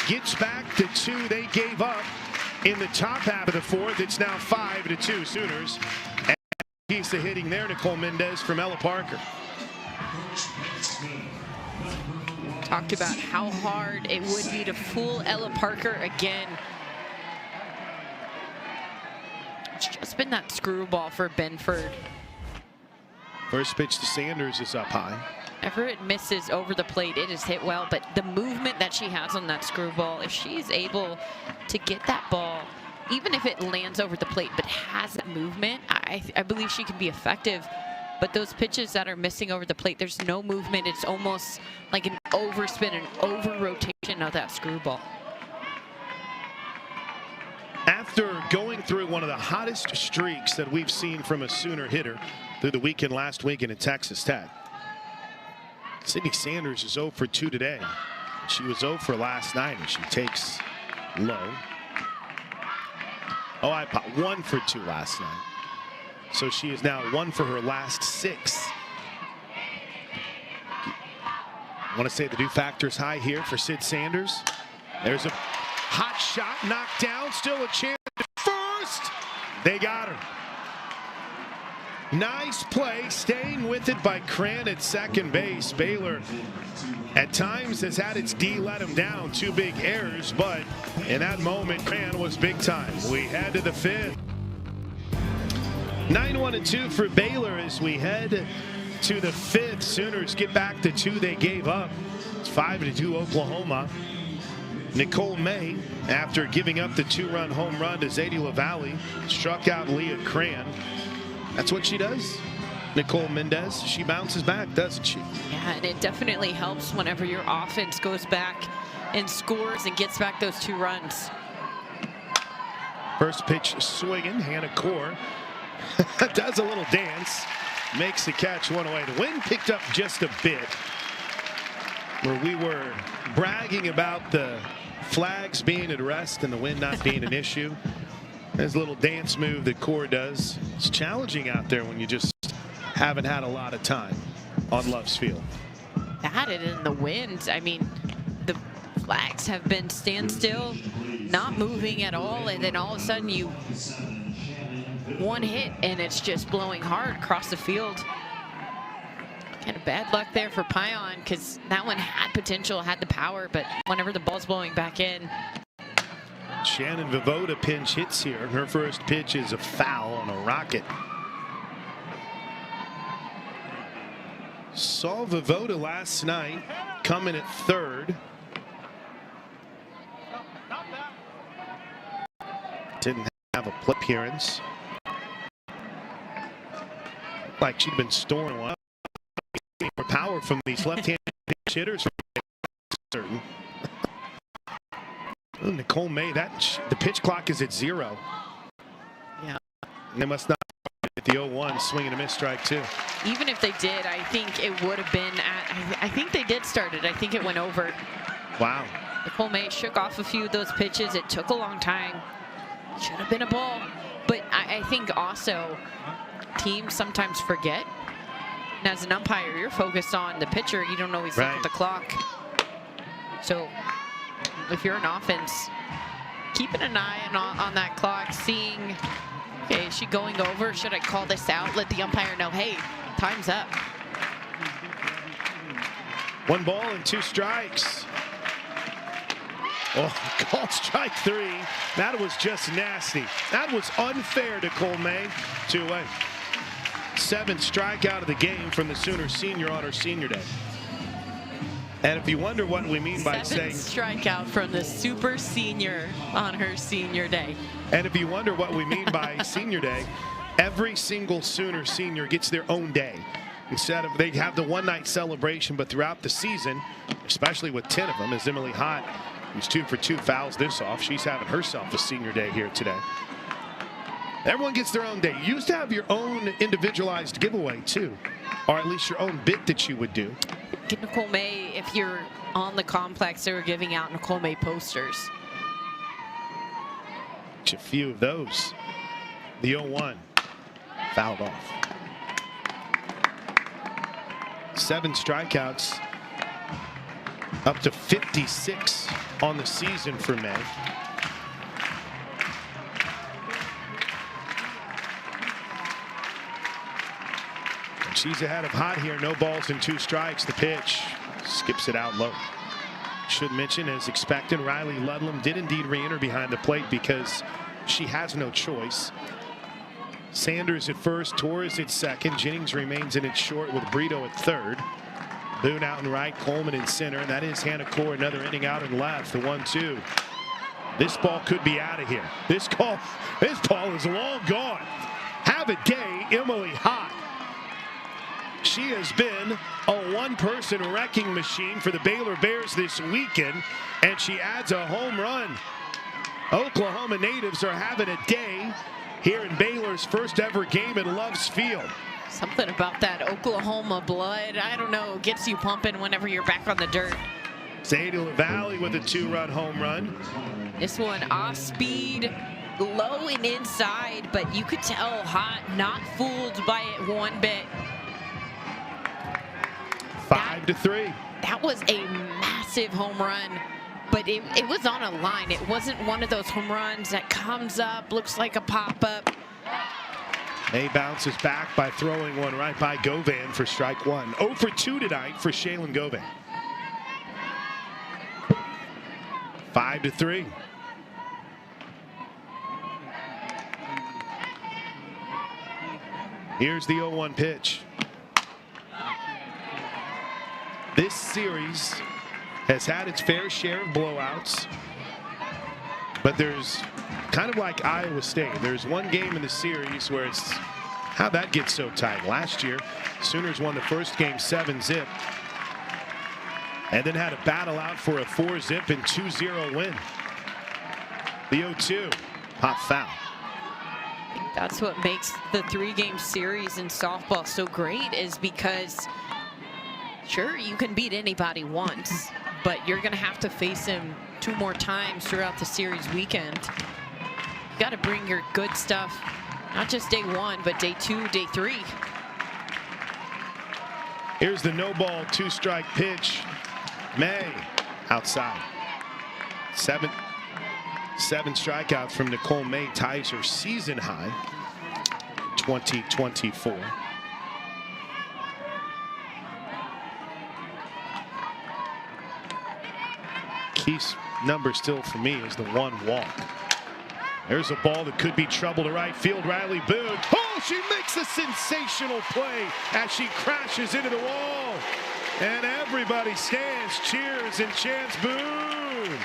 Speaker 1: gets back the 2 they gave up in the top half of the fourth. It's now 5-2 Sooners. And piece of hitting there, Nicole Mendez from Ella Parker.
Speaker 2: Talked about how hard it would be to fool Ella Parker again. It's just been that screwball for Benford.
Speaker 1: First pitch to Sanders is up high.
Speaker 2: Whenever it misses over the plate, it is hit well, but the movement that she has on that screwball, if she's able to get that ball, even if it lands over the plate but has that movement, I believe she can be effective. But those pitches that are missing over the plate, there's no movement. It's almost like an overspin, an over-rotation of that screwball.
Speaker 1: After After going through one of the hottest streaks that we've seen from a Sooner hitter through the weekend last weekend at Texas Tech, Sydney Sanders is 0 for 2 today. She was 0 for last night, and she takes low. Oh, I popped 1 for 2 last night. So she is now 1 for her last 6. I want to say the do factor's high here for Sid Sanders. There's a hot shot knocked down. Still a chance at first. They got her. Nice play, staying with it by Cran at second base. Baylor at times has had its D let him down. 2 big errors, but in that moment, Cran was big time. We head to the 5th. 9-1-2 for Baylor as we head to the 5th. Sooners get back to 2 they gave up. It's 5-2 Oklahoma. Nicole May, after giving up the 2-run home run to Zadie LaValle, struck out Leah Cran. That's what she does. Nicole Mendez, she bounces back, doesn't she?
Speaker 2: Yeah, and it definitely helps whenever your offense goes back and scores and gets back those 2 runs.
Speaker 1: First pitch swinging, Hannah Core does a little dance, makes the catch one away. The wind picked up just a bit, where we were bragging about the flags being at rest and the wind not being an issue. There's a little dance move that Core does. It's challenging out there when you just haven't had a lot of time on Love's Field.
Speaker 2: That and in the wind, I mean, the flags have been standstill, not moving at all, and then all of a sudden you one hit and it's just blowing hard across the field. Kind of bad luck there for Pion, because that one had potential, had the power, but whenever the ball's blowing back in.
Speaker 1: Shannon Vivoda pinch hits here. Her first pitch is a foul on a rocket. Saw Vivoda last night coming at 3rd. Didn't have a play appearance. Like she'd been storing one. More power from these left-handed hitters. Certain. Oh, Nicole May, the pitch clock is at 0.
Speaker 2: Yeah.
Speaker 1: They must not at the 0-1, swing and a miss, strike 2.
Speaker 2: Even if they did, I think it would have been at, I think they did start it. I think it went over.
Speaker 1: Wow.
Speaker 2: Nicole May shook off a few of those pitches. It took a long time. Should have been a ball. But I think also teams sometimes forget. And as an umpire, you're focused on the pitcher. You don't always look at the clock. So if you're an offense, keeping an eye on that clock, seeing, okay, is she going over? Should I call this out? Let the umpire know, hey, time's up.
Speaker 1: 1 ball and 2 strikes. Oh, called strike 3. That was just nasty. That was unfair to Nicole May. 2 away. 7th strikeout of the game from the Sooner senior on her senior day. And if you wonder what we mean by saying
Speaker 2: 7th strikeout from the super senior on her senior day.
Speaker 1: And if you wonder what we mean by senior day, every single Sooner senior gets their own day. Instead of, they have the one-night celebration, but throughout the season, especially with 10 of them, as Emily Hott, who's 2 for 2, fouls this off, she's having herself a senior day here today. Everyone gets their own day. You used to have your own individualized giveaway too, or at least your own bit that you would do.
Speaker 2: Nicole May, if you're on the complex, they were giving out Nicole May posters.
Speaker 1: A few of those. The 0-1 fouled off. 7 strikeouts, up to 56 on the season for May. She's ahead of Hott here. No balls and 2 strikes. The pitch skips it out low. Should mention, as expected, Riley Ludlam did indeed re-enter behind the plate because she has no choice. Sanders at first, Torres at second. Jennings remains in it short with Brito at 3rd. Boone out in right, Coleman in center, and that is Hannah Core, another inning out in left. The 1-2. This ball could be out of here. This ball is long gone. Have a day, Emily Hott. She has been a one-person wrecking machine for the Baylor Bears this weekend, and she adds a home run. Oklahoma natives are having a day here in Baylor's first ever game at Love's Field.
Speaker 2: Something about that Oklahoma blood, I don't know, gets you pumping whenever you're back on the dirt.
Speaker 1: Zeta Valley with a 2-run home run.
Speaker 2: This one off speed, low and inside, but you could tell Hot not fooled by it one bit.
Speaker 1: 5-3.
Speaker 2: That was a massive home run, but it was on a line. It wasn't one of those home runs that comes up, looks like a pop-up.
Speaker 1: May bounces back by throwing one right by Govan for strike one. 0 for 2 tonight for Shaylin Govan. 5-3. Here's the 0-1 pitch. This series has had its fair share of blowouts, but there's kind of like Iowa State. There's one game in the series where it's how'd that get so tight? Last year, Sooners won the first game 7-0, and then had a battle out for a 4-0 and 2-0 win. The 0-2 pop foul.
Speaker 2: I think that's what makes the 3-game series in softball so great, is because sure, you can beat anybody once, but you're going to have to face him 2 more times throughout the series weekend. You got to bring your good stuff, not just day 1, but day 2, day 3.
Speaker 1: Here's the no ball 2-strike pitch. May outside. Seven strikeouts from Nicole May, ties her season high 2024. Key number still for me is the 1 walk. There's a ball that could be trouble to right field. Riley Boone. Oh, she makes a sensational play as she crashes into the wall. And everybody stands, cheers, and chants Boone.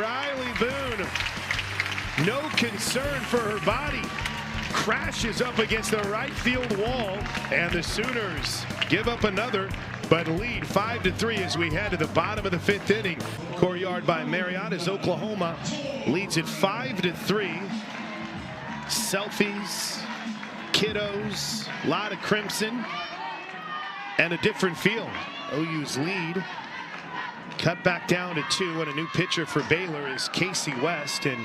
Speaker 1: Riley Boone, no concern for her body, crashes up against the right field wall, and the Sooners give up another, but lead 5-3 as we head to the bottom of the 5th inning. Courtyard by Marriott as Oklahoma leads it 5-3. Selfies, kiddos, a lot of crimson, and a different feel. OU's lead cut back down to 2, and a new pitcher for Baylor is Casey West, and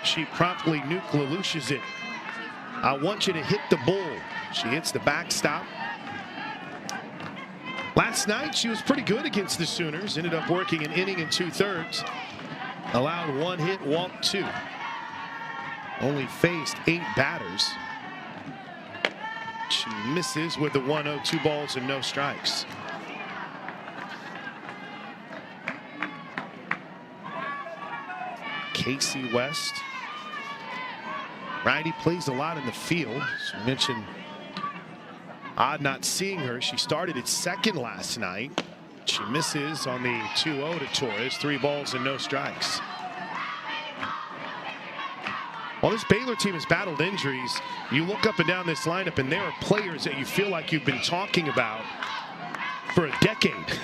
Speaker 1: she promptly nuke-lelushes it. I want you to hit the bull. She hits the backstop. Last night, she was pretty good against the Sooners. Ended up working an inning and 2/3. Allowed 1 hit, walked 2. Only faced 8 batters. She misses with the 1-0, 2 balls and no strikes. Casey West. Righty, plays a lot in the field. As we mentioned, odd not seeing her. She started at second last night. She misses on the 2-0 to Torres. 3 balls and no strikes. While this Baylor team has battled injuries, you look up and down this lineup and there are players that you feel like you've been talking about for a decade.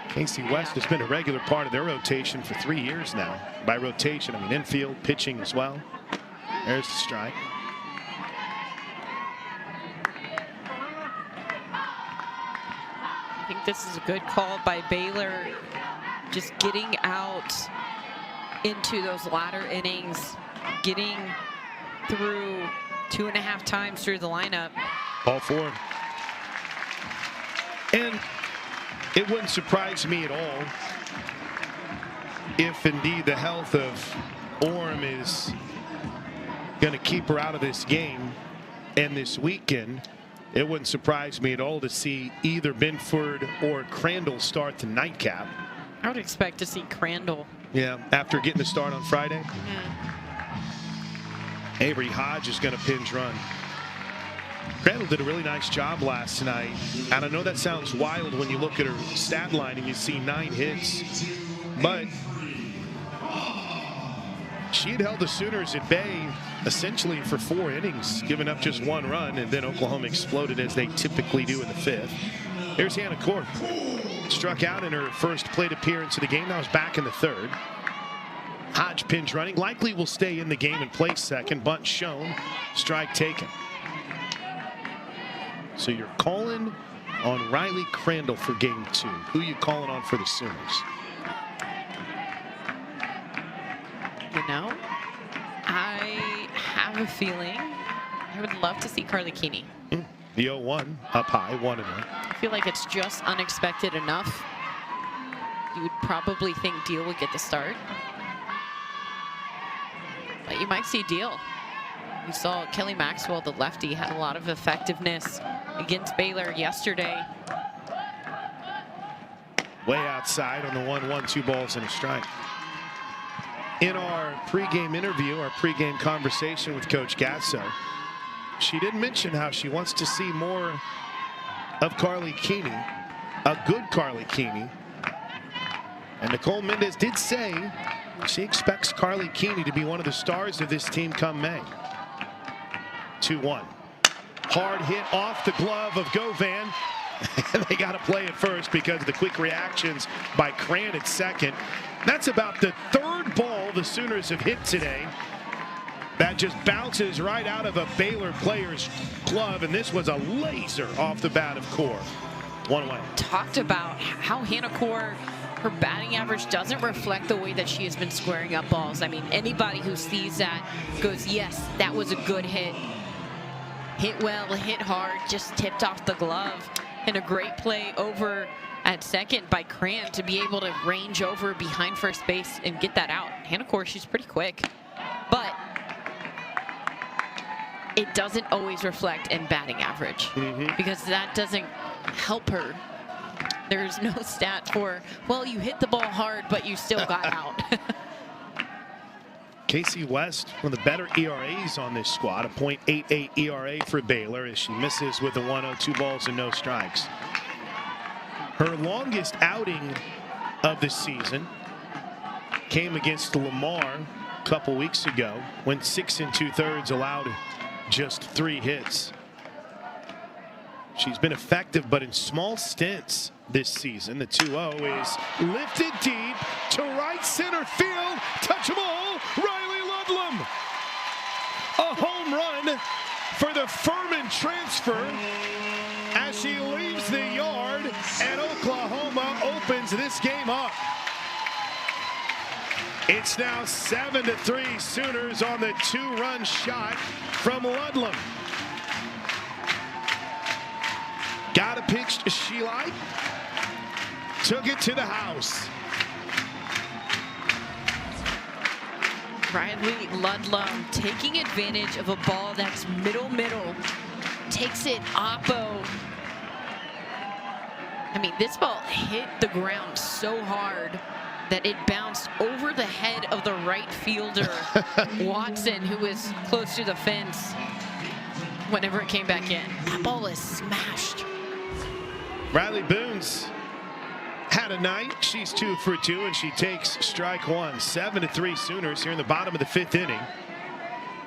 Speaker 1: Casey West has been a regular part of their rotation for 3 years now. By rotation, I mean infield, pitching as well. There's the strike.
Speaker 2: I think this is a good call by Baylor, just getting out into those latter innings, getting through 2.5 times through the lineup.
Speaker 1: All 4. And it wouldn't surprise me at all if indeed the health of Orm is going to keep her out of this game and this weekend. It wouldn't surprise me at all to see either Binford or Crandall start the nightcap.
Speaker 2: I would expect to see Crandall.
Speaker 1: Yeah, after getting the start on Friday. Avery Hodge is going to pinch run. Crandall did a really nice job last night. And I know that sounds wild when you look at her stat line and you see 9 hits. But she had held the Sooners at bay essentially for 4 innings, giving up just 1 run, and then Oklahoma exploded as they typically do in the 5th. Here's Hannah Court. Struck out in her first plate appearance of the game. That was back in the 3rd. Hodgepins running. Likely will stay in the game and play second. Bunt shown. Strike taken. So you're calling on Riley Crandall for game 2. Who you calling on for the Sooners?
Speaker 2: You know, I have a feeling I would love to see Carly Keeney.
Speaker 1: The 0-1 up high, 1-0.
Speaker 2: I feel like it's just unexpected enough. You would probably think Deal would get the start. But you might see Deal. We saw Kelly Maxwell, the lefty, had a lot of effectiveness against Baylor yesterday.
Speaker 1: Way outside on the 1-1, 2 balls and a strike. In our pregame interview, our pregame conversation with Coach Gasso, she did mention how she wants to see more of Carly Keeney, a good Carly Keeney. And Nicole Mendez did say she expects Carly Keeney to be one of the stars of this team come May. 2-1. Hard hit off the glove of Govan. And they got to play it first because of the quick reactions by Cran at second. That's about the 3rd ball the Sooners have hit today. That just bounces right out of a Baylor player's glove, and this was a laser off the bat of Core. 1 away.
Speaker 2: Talked about how Hannah Core, her batting average doesn't reflect the way that she has been squaring up balls. I mean, anybody who sees that goes, yes, that was a good hit. Hit well, hit hard, just tipped off the glove. And a great play over at second by Cran to be able to range over behind first base and get that out. Hannah Core, she's pretty quick. But it doesn't always reflect in batting average because that doesn't help her. There's no stat for, well, you hit the ball hard, but you still got out.
Speaker 1: Casey West, one of the better ERAs on this squad, a .88 ERA for Baylor as she misses with a 1-0, 2 balls and no strikes. Her longest outing of the season came against Lamar a couple weeks ago, went 6 2/3, allowed just 3 hits. She's been effective, but in small stints this season. The 2-0 is lifted deep to right center field. Touchable, Riley Ludlam. A home run for the Furman transfer as she leaves the yard, and Oklahoma opens this game up. It's now 7-3 Sooners on the 2-run shot from Ludlam. Got a pitch to Sheila. Took it to the house.
Speaker 2: Riley Ludlam taking advantage of a ball that's middle. Takes it oppo. I mean, this ball hit the ground so hard that it bounced over the head of the right fielder, Watson, who was close to the fence whenever it came back in. That ball is smashed.
Speaker 1: Riley Boone's had a night. She's 2 for 2, and she takes strike 1. 7-3 Sooners here in the bottom of the 5th inning.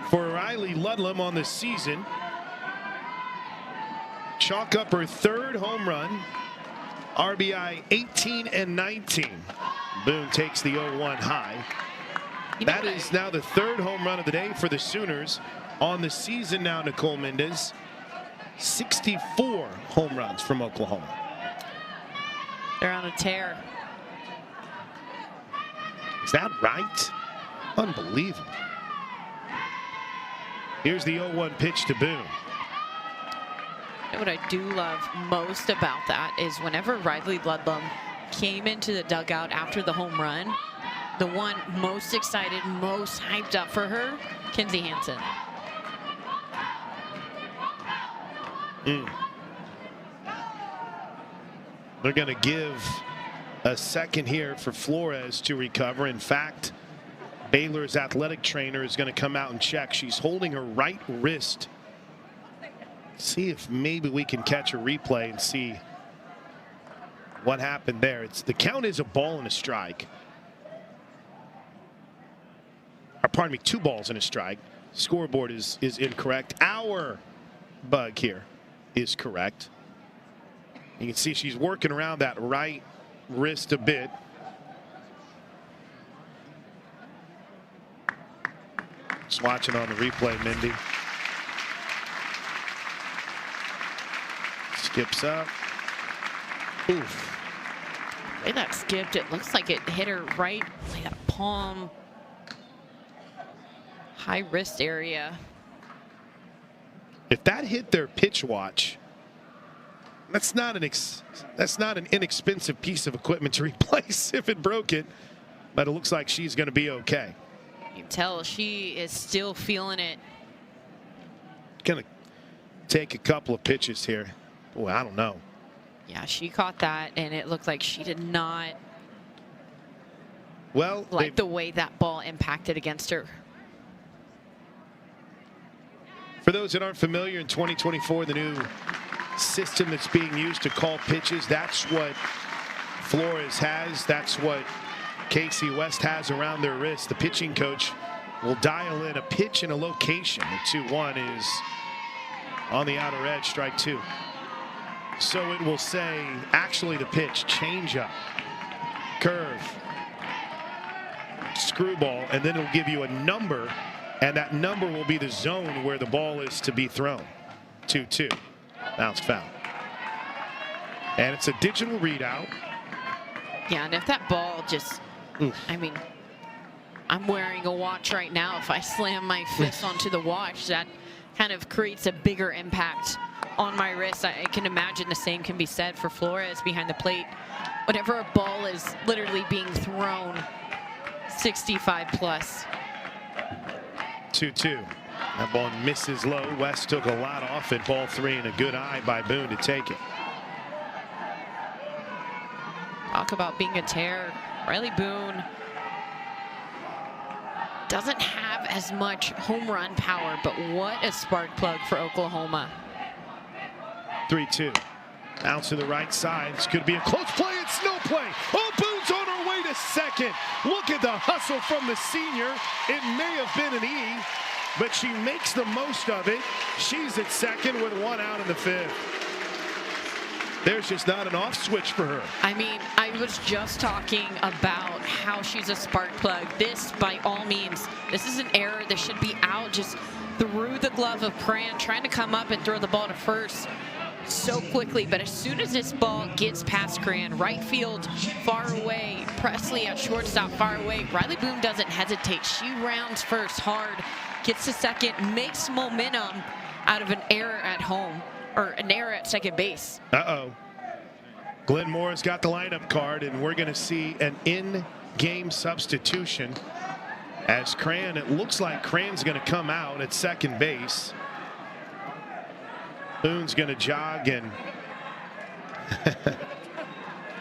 Speaker 1: For Riley Ludlam on the season, chalk up her 3rd home run, RBI 18 and 19. Boone takes the 0-1 high. That is now the 3rd home run of the day for the Sooners on the season now. Nicole Mendez, 64 home runs from Oklahoma.
Speaker 2: They're on a tear.
Speaker 1: Is that right? Unbelievable. Here's the 0-1 pitch to Boone.
Speaker 2: What I do love most about that is whenever Riley Ludlam came into the dugout after the home run, the one most excited, most hyped up for her, Kenzie Hansen.
Speaker 1: They're going to give a second here for Flores to recover. In fact, Baylor's athletic trainer is going to come out and check. She's holding her right wrist. See if maybe we can catch a replay and see what happened there. The count is a ball and a strike. Or pardon me, 2 balls and a strike. Scoreboard is incorrect. Our bug here is correct. You can see she's working around that right wrist a bit. Just watching on the replay, Mindy. Skips up. Oof.
Speaker 2: The way that skipped, it looks like it hit her right like that palm, high wrist area.
Speaker 1: If that hit their pitch watch, that's not an inexpensive piece of equipment to replace if it broke it. But it looks like she's going to be okay.
Speaker 2: You can tell she is still feeling it.
Speaker 1: Going to take a couple of pitches here. Boy, I don't know.
Speaker 2: Yeah, she caught that, and it looked like she did not like the way that ball impacted against her.
Speaker 1: For those that aren't familiar, in 2024, the new system that's being used to call pitches, that's what Flores has. That's what Casey West has around their wrist. The pitching coach will dial in a pitch and a location. The 2-1 is on the outer edge, strike 2. So it will say, actually the pitch, changeup, curve, screwball, and then it'll give you a number, and that number will be the zone where the ball is to be thrown. 2-2. Bounced foul. And it's a digital readout.
Speaker 2: Yeah, and if that ball just, I mean, I'm wearing a watch right now. If I slam my fist onto the watch, that kind of creates a bigger impact on my wrist. I can imagine the same can be said for Flores behind the plate. Whenever a ball is literally being thrown 65 plus.
Speaker 1: 2-2. That ball misses low. West took a lot off it. Ball 3 and a good eye by Boone to take it.
Speaker 2: Talk about being a tear. Riley Boone doesn't have as much home run power, but what a spark plug for Oklahoma.
Speaker 1: 3-2. Bounce to the right side. This could be a close play. It's no play. Oh, Boone's on her way to second. Look at the hustle from the senior. It may have been an E, but she makes the most of it. She's at second with 1 out in the 5th. There's just not an off switch for her.
Speaker 2: I mean, I was just talking about how she's a spark plug. This, by all means, this is an error that should be out just through the glove of Cran, trying to come up and throw the ball to first so quickly. But as soon as this ball gets past Cran, right field far away, Presley at shortstop far away, Riley Boone doesn't hesitate. She rounds first hard, gets to second, makes momentum out of an error at home, or an error at second base.
Speaker 1: Uh-oh. Glenn Moore's got the lineup card, and we're going to see an in-game substitution as Cran, it looks like Cran's going to come out at second base. Boone's going to jog and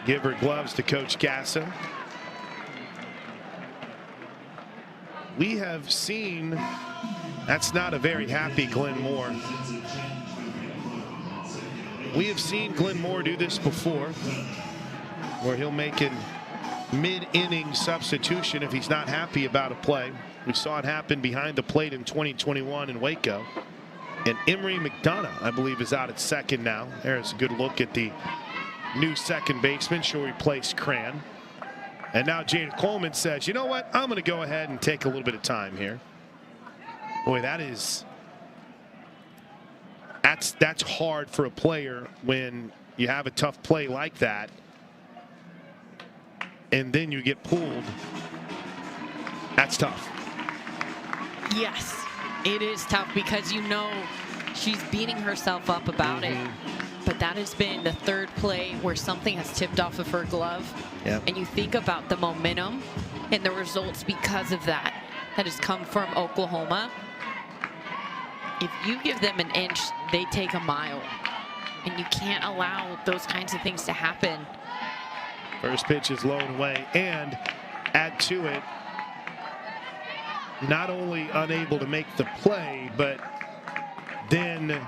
Speaker 1: give her gloves to Coach Gassa. We have seen, that's not a very happy Glenn Moore. We have seen Glenn Moore do this before, where he'll make an mid-inning substitution if he's not happy about a play. We saw it happen behind the plate in 2021 in Waco. And Emery McDonough, I believe, is out at second now. There's a good look at the new second baseman. She'll replace Cran. And now Jada Coleman says, you know what? I'm going to go ahead and take a little bit of time here. Boy, that's hard for a player when you have a tough play like that and then you get pulled. That's tough.
Speaker 2: Yes, it is tough because you know she's beating herself up about it. But that has been the third play where something has tipped off of her glove.
Speaker 1: Yep.
Speaker 2: And you think about the momentum and the results because of that has come from Oklahoma. If you give them an inch, they take a mile. And you can't allow those kinds of things to happen.
Speaker 1: First pitch is low and away, and add to it, not only unable to make the play, but then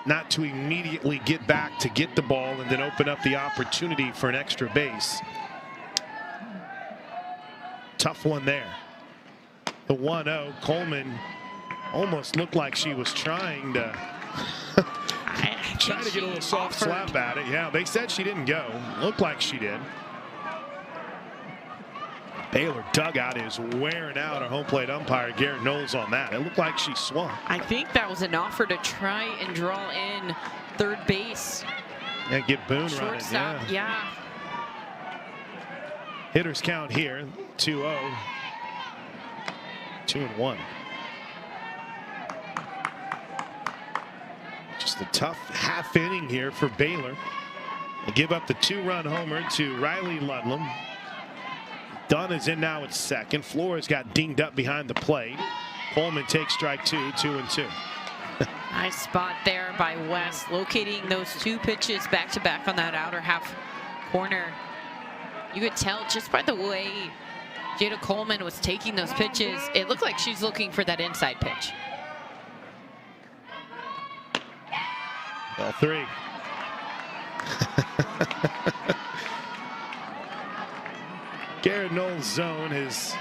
Speaker 1: not to immediately get back to get the ball and then open up the opportunity for an extra base. Tough one there. The 1-0, Coleman almost looked like she was trying to get a little soft slap at it. Yeah, they said she didn't go. Looked like she did. Baylor dugout is wearing out our home plate umpire, Garrett Knowles, on that. It looked like she swung.
Speaker 2: I think that was an offer to try and draw in third base.
Speaker 1: And get Boone running.
Speaker 2: Shortstop, yeah.
Speaker 1: Hitters count here, 2-0. 2-1. Just a tough half inning here for Baylor. They give up the 2-run homer to Riley Ludlam. Dunn is in now at second. Flores got dinged up behind the plate. Coleman takes strike 2, 2-2.
Speaker 2: Nice spot there by West, locating those 2 pitches back-to-back on that outer half corner. You could tell just by the way Jada Coleman was taking those pitches, it looked like she's looking for that inside pitch.
Speaker 1: Ball 3. Garrett Knowles' zone has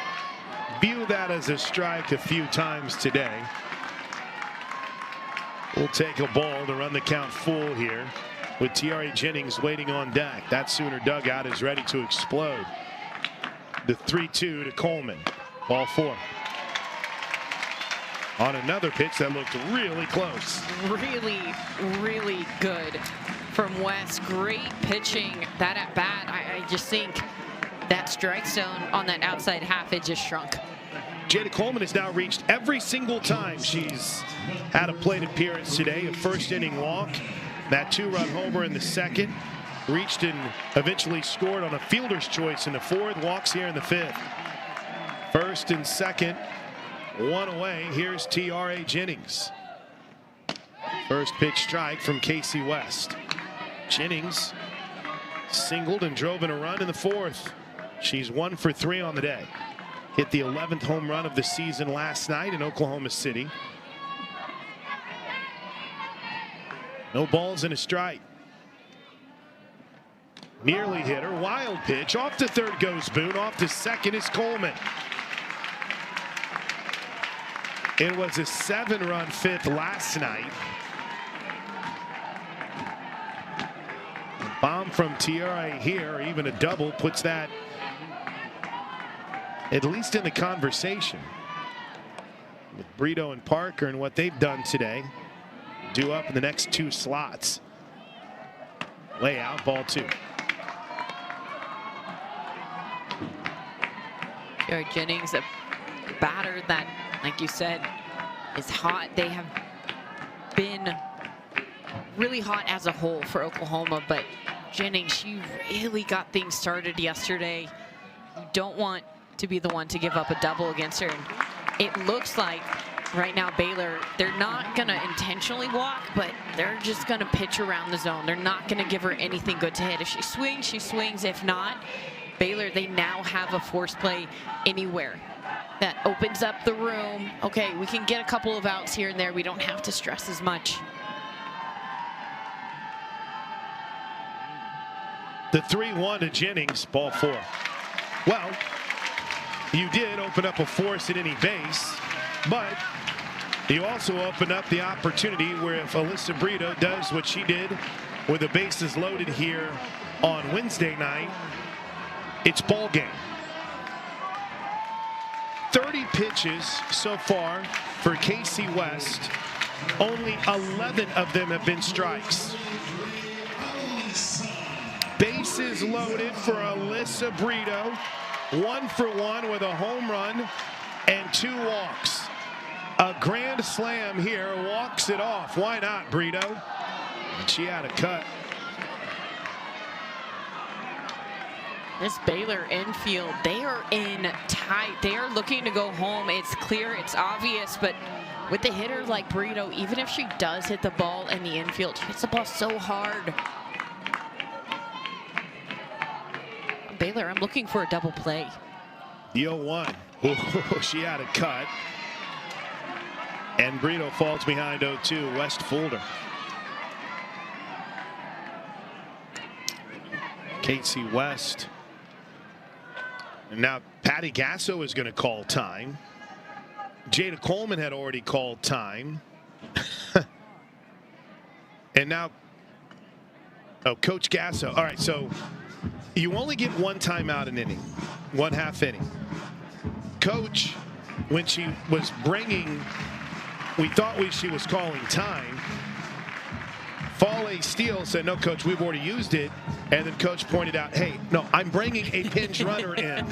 Speaker 1: viewed that as a strike a few times today. We'll take a ball to run the count full here with Tiare Jennings waiting on deck. That Sooner dugout is ready to explode. The 3-2 to Coleman. Ball 4. On another pitch that looked really close.
Speaker 2: Really, really good from West. Great pitching. That at bat, I just think that strike zone on that outside half, it just shrunk.
Speaker 1: Jada Coleman has now reached every single time she's had a plate appearance today. A first inning walk, that 2-run homer in the second. Reached and eventually scored on a fielder's choice in the 4th. Walks here in the 5th. First and second, 1 away. Here's Tiare Jennings. First pitch strike from Casey West. Jennings singled and drove in a run in the 4th. She's 1 for 3 on the day. Hit the 11th home run of the season last night in Oklahoma City. No balls and a strike. Nearly hit her. Wild pitch. Off to third goes Boone. Off to second is Coleman. It was a 7-run 5th last night. Bomb from Tiare here, or even a double, puts that at least in the conversation. With Brito and Parker and what they've done today, due up in the next 2 slots. Layout, ball 2.
Speaker 2: Tiare Jennings, a batter that, like you said, is hot. They have been really hot as a whole for Oklahoma, but Jennings, she really got things started yesterday. You don't want to be the one to give up a double against her. And it looks like right now Baylor, they're not going to intentionally walk, but they're just going to pitch around the zone. They're not going to give her anything good to hit. If she swings, she swings. If not, Baylor, they now have a force play anywhere. That opens up the room. Okay, we can get a couple of outs here and there. We don't have to stress as much.
Speaker 1: The 3-1 to Jennings, ball 4. Well, you did open up a force at any base, but you also opened up the opportunity where if Alyssa Brito does what she did with the bases loaded here on Wednesday night, it's ball game. 30 pitches so far for Casey West. Only 11 of them have been strikes. Bases loaded for Alyssa Brito. 1 for 1 with a home run and 2 walks. A grand slam here, walks it off. Why not, Brito? And she had a cut.
Speaker 2: This Baylor infield, they are in tight. They are looking to go home. It's clear, it's obvious, but with a hitter like Brito, even if she does hit the ball in the infield, she hits the ball so hard. Baylor, I'm looking for a double play.
Speaker 1: The 0-1. Oh, she had a cut. And Brito falls behind 0-2. West fooled her. Casey West. And now Patty Gasso is going to call time. Jada Coleman had already called time. And now, oh, Coach Gasso. All right, so You only get one timeout an inning, 1/2 inning. Coach, when she was bringing, we thought she was calling time. Foley Steele said, no, Coach, we've already used it. And then Coach pointed out, hey, no, I'm bringing a pinch runner in.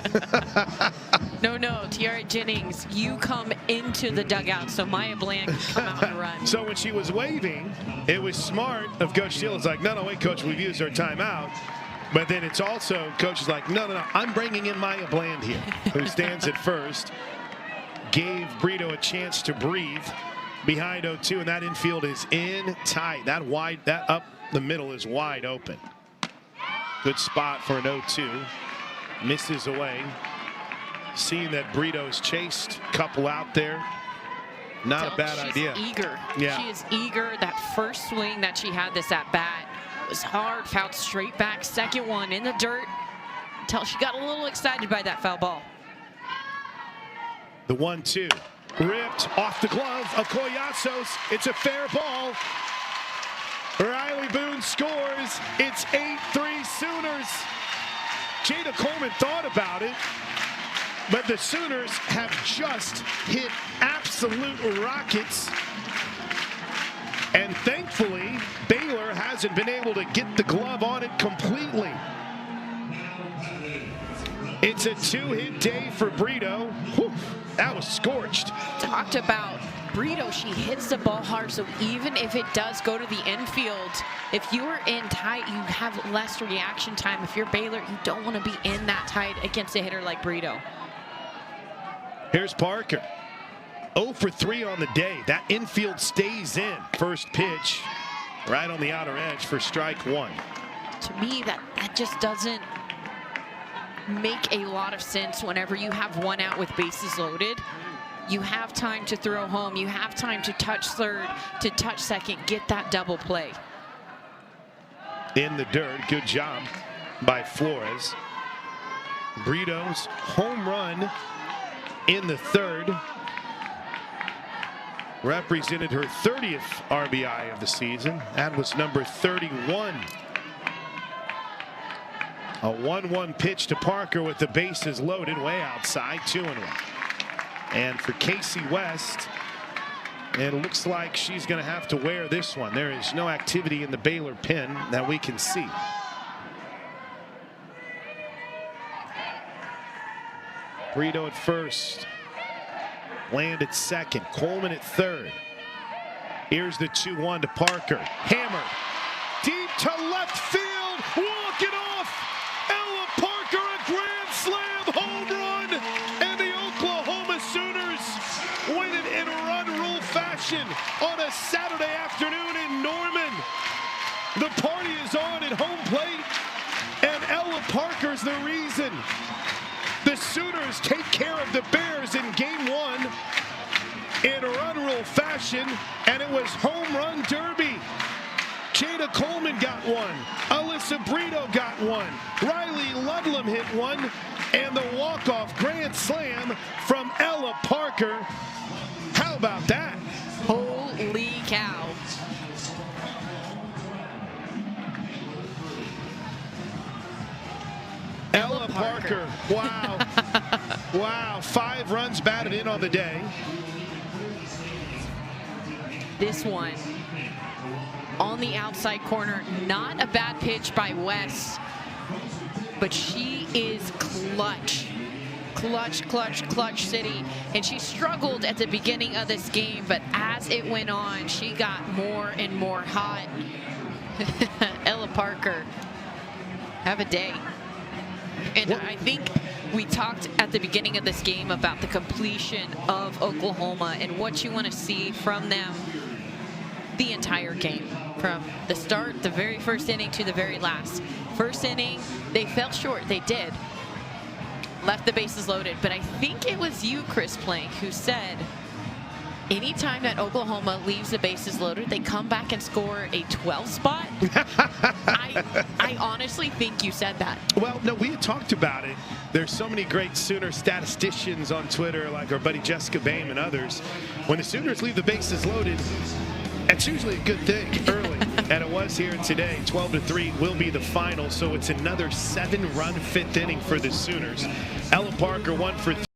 Speaker 2: No, Tiara Jennings, you come into the dugout so Maya Bland can come out and run.
Speaker 1: So when she was waving, it was smart of Coach Steele. It's like, no, wait, Coach, we've used our timeout. But then it's also, Coach is like, no, I'm bringing in Maya Bland here, who stands at first. Gave Brito a chance to breathe behind 0-2, and that infield is in tight. That up the middle is wide open. Good spot for an 0-2. Misses away. Seeing that Brito's chased couple out there. Not a bad idea.
Speaker 2: She's eager.
Speaker 1: Yeah.
Speaker 2: She is eager. That first swing that she had this at bat was hard, fouled straight back. Second one in the dirt until she got a little excited by that foul ball.
Speaker 1: The 1-2. Ripped off the glove of Collasos. It's a fair ball. Riley Boone scores. It's 8-3 Sooners. Jada Coleman thought about it, but the Sooners have just hit absolute rockets. And thankfully, Baylor hasn't been able to get the glove on it completely. It's a 2-hit day for Brito. Whew, that was scorched.
Speaker 2: Talked about Brito, she hits the ball hard, so even if it does go to the infield, if you are in tight, you have less reaction time. If you're Baylor, you don't want to be in that tight against a hitter like Brito.
Speaker 1: Here's Parker. 0 for 3 on the day. That infield stays in. First pitch right on the outer edge for strike one.
Speaker 2: To me, that just doesn't make a lot of sense whenever you have one out with bases loaded. You have time to throw home. You have time to touch third, to touch second, get that double play.
Speaker 1: In the dirt. Good job by Flores. Brito's home run in the third represented her 30th RBI of the season. That was number 31. A 1-1 pitch to Parker with the bases loaded way outside, 2-1. And for Casey West, it looks like she's going to have to wear this one. There is no activity in the Baylor pen that we can see. Brito at first. Land at second. Coleman at third. Here's the 2-1 to Parker. Hammer. Deep to left field. Walk it off. Ella Parker, a grand slam home run. And the Oklahoma Sooners win it in run rule fashion on a Saturday afternoon in Norman. The party is on at home plate. And Ella Parker's the reason. The Sooners take care of the Bears in game one in run rule fashion, and it was home run derby. Jada Coleman got one. Alyssa Brito got one. Riley Ludlam hit one. And the walk-off grand slam from Ella Parker. How about that?
Speaker 2: Holy cow.
Speaker 1: Ella Parker. Wow. Wow. 5 runs batted in on the day.
Speaker 2: This one on the outside corner, not a bad pitch by West, but she is clutch. Clutch city. And she struggled at the beginning of this game, but as it went on, she got more and more hot. Ella Parker, have a day. And I think we talked at the beginning of this game about the completion of Oklahoma and what you want to see from them the entire game. From the start, the very first inning to the very last. First inning, they fell short. They did. Left the bases loaded. But I think it was you, Chris Plank, who said anytime that Oklahoma leaves the bases loaded, they come back and score a 12 spot. I honestly think you said that.
Speaker 1: Well, no, we had talked about it. There's so many great Sooner statisticians on Twitter, like our buddy Jessica Boehm and others. When the Sooners leave the bases loaded, that's usually a good thing early. And it was here today. 12-3 will be the final, so it's another 7-run fifth inning for the Sooners. Ella Parker 1 for 3.